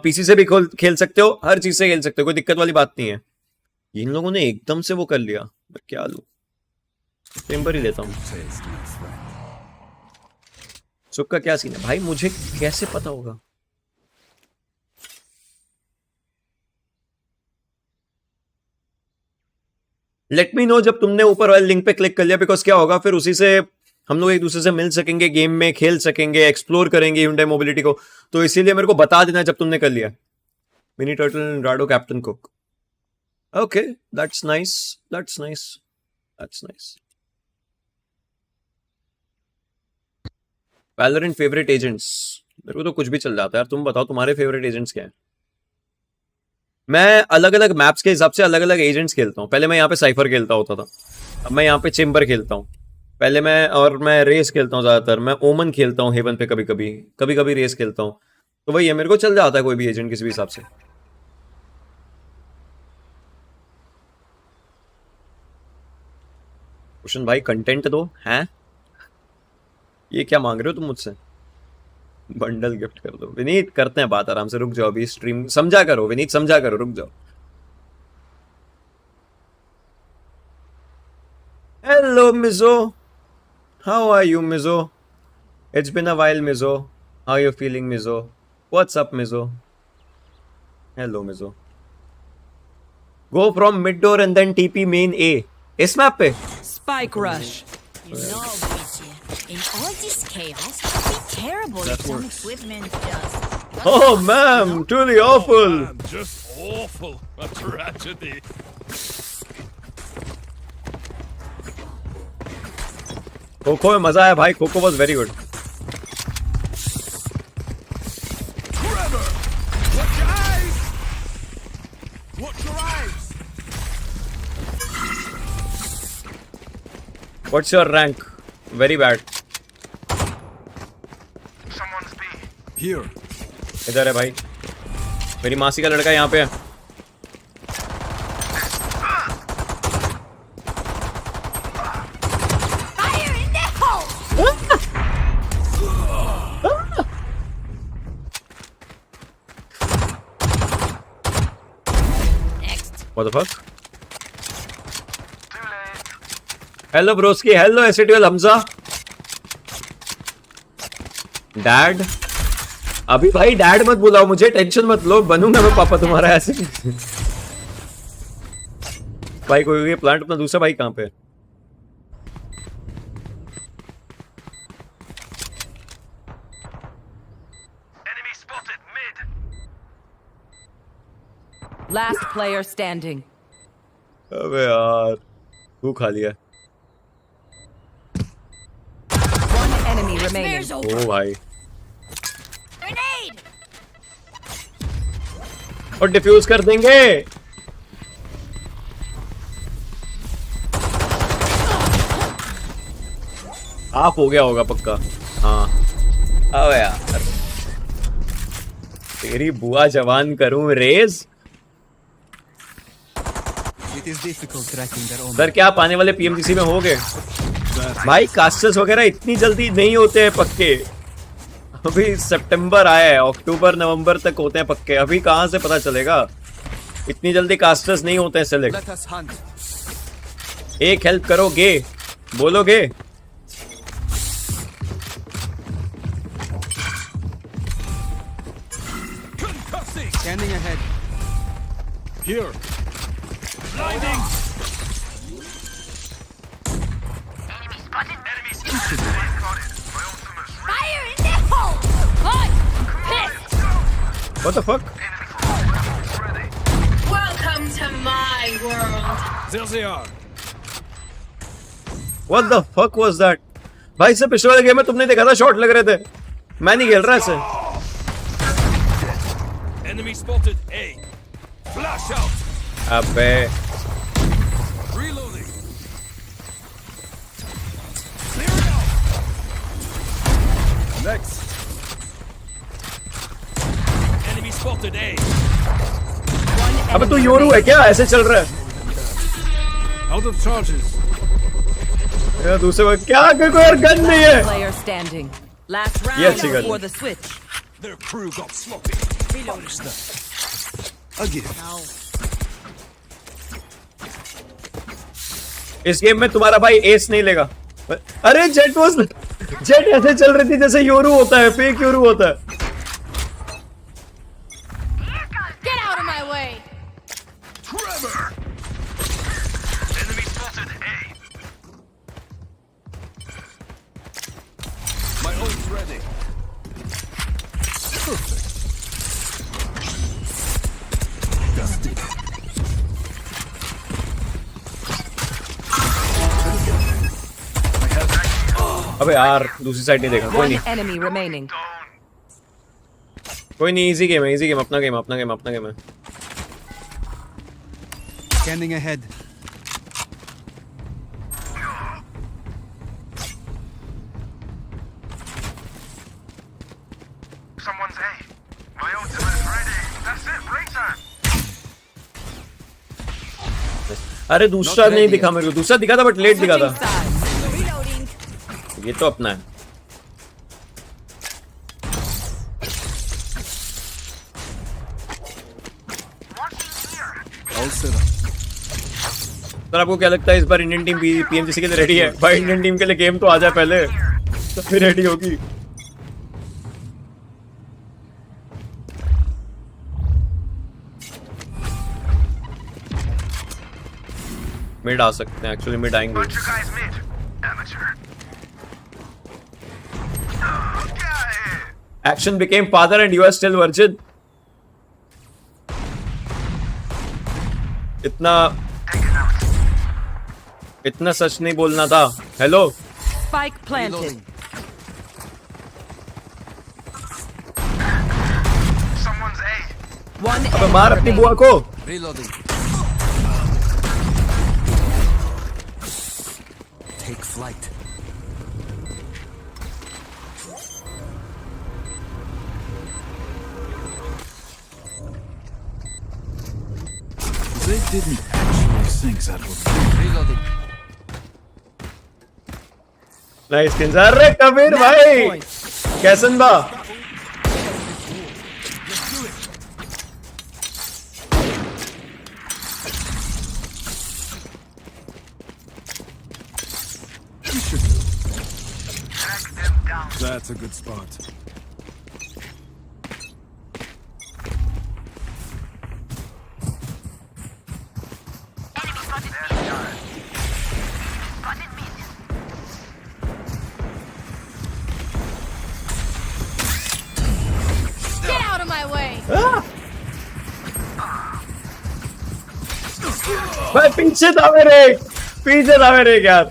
पीसी से भी खेल सकते हो, हर चीज से खेल सकते हो, कोई दिक्कत वाली बात नहीं है। इन लोगों ने एकदम से वो कर लिया, मैं क्या लूं, टेम्पर ही लेता हूँ। सुख का क्या सीन है भाई, मुझे कैसे पता होगा? लेट मी नो जब तुमने ऊपर वाले लिंक पे क्लिक कर लिया, बिकॉज क्या होगा फिर उसी से हम लोग एक दूसरे से मिल सकेंगे, गेम में खेल सकेंगे, एक्सप्लोर करेंगे Hyundai मोबिलिटी को। तो इसीलिए मेरे को बता देना जब तुमने कर लिया। Mini turtle Rado captain cook, okay that's nice, that's nice, that's nice. Valorant favourite agents, मेरे को तो कुछ भी चल जाता है यार। तुम बताओ तुम्हारे फेवरेट एजेंट्स क्या है? मैं अलग अलग मैप्स के हिसाब से अलग अलग एजेंट्स खेलता हूँ। पहले मैं यहाँ पे साइफर खेलता होता था, अब मैं यहाँ पे चेम्बर खेलता हूँ। पहले मैं रेस खेलता हूँ ज्यादातर, मैं ओमन खेलता हूँ हेवन पे, कभी कभी रेस खेलता हूँ। तो वही है, मेरे को चल जाता है कोई भी एजेंट किसी भी हिसाब से। कुशन भाई कंटेंट दो हैं, ये क्या मांग रहे हो तुम मुझसे? बंडल गिफ्ट कर दो। विनीत करते हैं बात आराम से, रुक जाओ अभी स्ट्रीम समझा करो। विनीत समझा करो, रुक जाओ। Hello Mijo, how are you Mijo? It's been a while Mijo, how you feeling Mijo? What's up Mijo? Hello Mijo. Go from mid door and then TP main A. इस मैप पे Spike rush. You know, in all this chaos, it'd be terrible if some equipment just... Oh, ma'am, truly awful. Just awful. A tragedy. Kho kho में मजा आया भाई, kho kho was very good. Watch your eyes! Watch your eyes! What's your rank? Very bad. Someone's B. Here. इधर है भाई, मेरी मासी का लड़का यहाँ पे है। Fire in the hole! Next. What the fuck? Hello broski, hello STL Hamza. Dad अभी भाई डैड मत बुलाओ मुझे, टेंशन मत लो, बनूंगा मैं पापा तुम्हारा ऐसे। भाई कोई प्लांट अपना दूसरा भाई कहाँ पे? Enemy spotted mid. Last player standing. अबे यार तू खा लिया। One enemy remaining. ओ भाई, Grenade! और डिफ्यूज कर देंगे। आप हो गया होगा पक्का। हाँ अबे यार, तेरी बुआ जवान करूं रेस। सर क्या आप आने वाले पीएमजीसी में होगे? भाई कास्टर्स वगैरह इतनी जल्दी नहीं होते हैं पक्के, अभी सितंबर आया है, अक्टूबर नवंबर तक होते हैं पक्के। अभी कहां से पता चलेगा, इतनी जल्दी कास्टर्स नहीं होते हैं सेलेक्ट। एक हेल्प करोगे, बोलोगे? Standing ahead. Here. Blinding. Enemy spotted. Enemy spotted. Fire in the hole! Hot! Pissed! What the fuck? Welcome to my world! There they are. What the fuck was that? भाई से पिछले वाले game में तुमने देखा था शॉट लग रहे थे, मैं नहीं खेल रहा ऐसे। Enemy spotted A. Flash out. अबे Reloading. Clear it out. Next. Enemy spotted A. अबे तू योरू है क्या, ऐसे चल रहा है? Out of charges. यार दूसरे वक्त क्या कोई और गन नहीं है। Player standing. Last round ये अच्छी गन before है। the switch. Their crew got sloppy. Punish them. Again. इस गेम में तुम्हारा भाई एस नहीं लेगा। अरे जेट ऐसे चल रही थी जैसे योरू होता है, फेक योरू होता है। Get out of my way. Trevor! Enemy spotted A. My ult's ready. Perfect. Dusty. अबे यार दूसरी साइड नहीं देखा। कोई One नहीं, enemy remaining. कोई नहीं, इजी गेम है, इजी गेम, अपना गेम, अपना गेम, अपना गेम है। Scanning ahead. Someone's A. My ultimate's ready. That's it, break time. अरे दूसरा नहीं दिखा मेरे को, दूसरा दिखा था बट लेट दिखा था। Switching sides. Reloading. ये तो अपना है। All set up. सर आपको क्या लगता है इस बार इंडियन टीम पीएमजीसी के लिए रेडी है? भाई इंडियन टीम के लिए गेम तो आ जाए पहले, तो फिर रेडी होगी। मिड आ सकते हैं, एक्चुअली मिड आएंगे। Bunch of guys mid. Amateur. Action became father and you are still virgin. इतना सच नहीं बोलना था। Hello Spike planted. Someone's A. One अबे enemy मार अपनी remaining. बुआ को। Reloading. Take flight. They didn't actually think that would be. Reloading. Nice kills. अरे कबीर भाई कैसन बा? That's a good spot. Get out of my way. भाई पीछे था मेरे, पीछे था मेरे यार।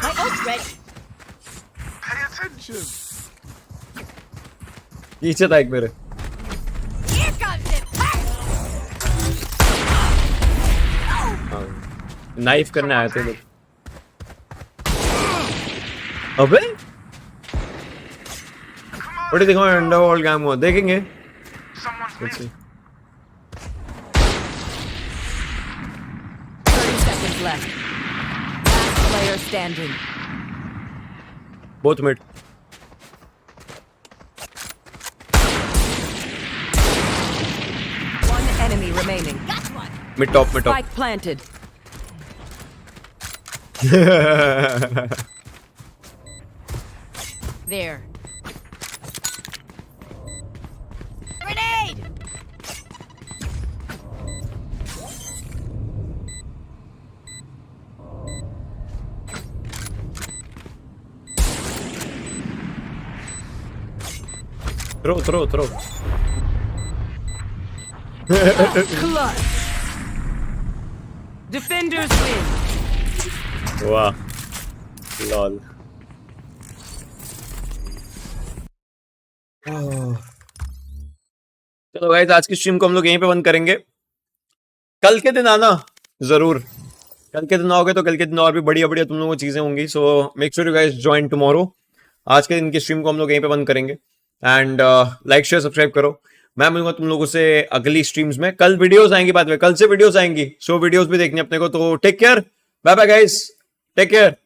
My ult's ready. Pay attention. पीछे था एक मेरे। Here comes it. नाइफ करने आए थे लोग। अबे बड़े देखो अंडरवर्ल्ड गेम हुआ, देखेंगे। Someone's mid. 30 seconds left. Last player standing. Both mid. One enemy remaining. Got one. Mid top, mid top. Spike planted. There. Grenade! Throw. Clutch. Defenders win. वाह लॉल। चलो गाइस आज की स्ट्रीम को हम लोग यहीं पे बंद करेंगे। कल के दिन आना जरूर, कल के दिन आओगे तो कल के दिन और भी बढ़िया बढ़िया तुम लोगों को चीजें होंगी। So make sure you guys join tomorrow. आज के दिन की स्ट्रीम को हम लोग यहीं पे बंद करेंगे एंड लाइक शेयर सब्सक्राइब करो। मैं मिलूंगा तुम लोगों से अगली स्ट्रीम्स में। कल वीडियोस आएंगी, बाद में कल से वीडियोस आएंगी, सो वीडियोस भी देखनी अपने को। तो take care, bye bye guys, take care.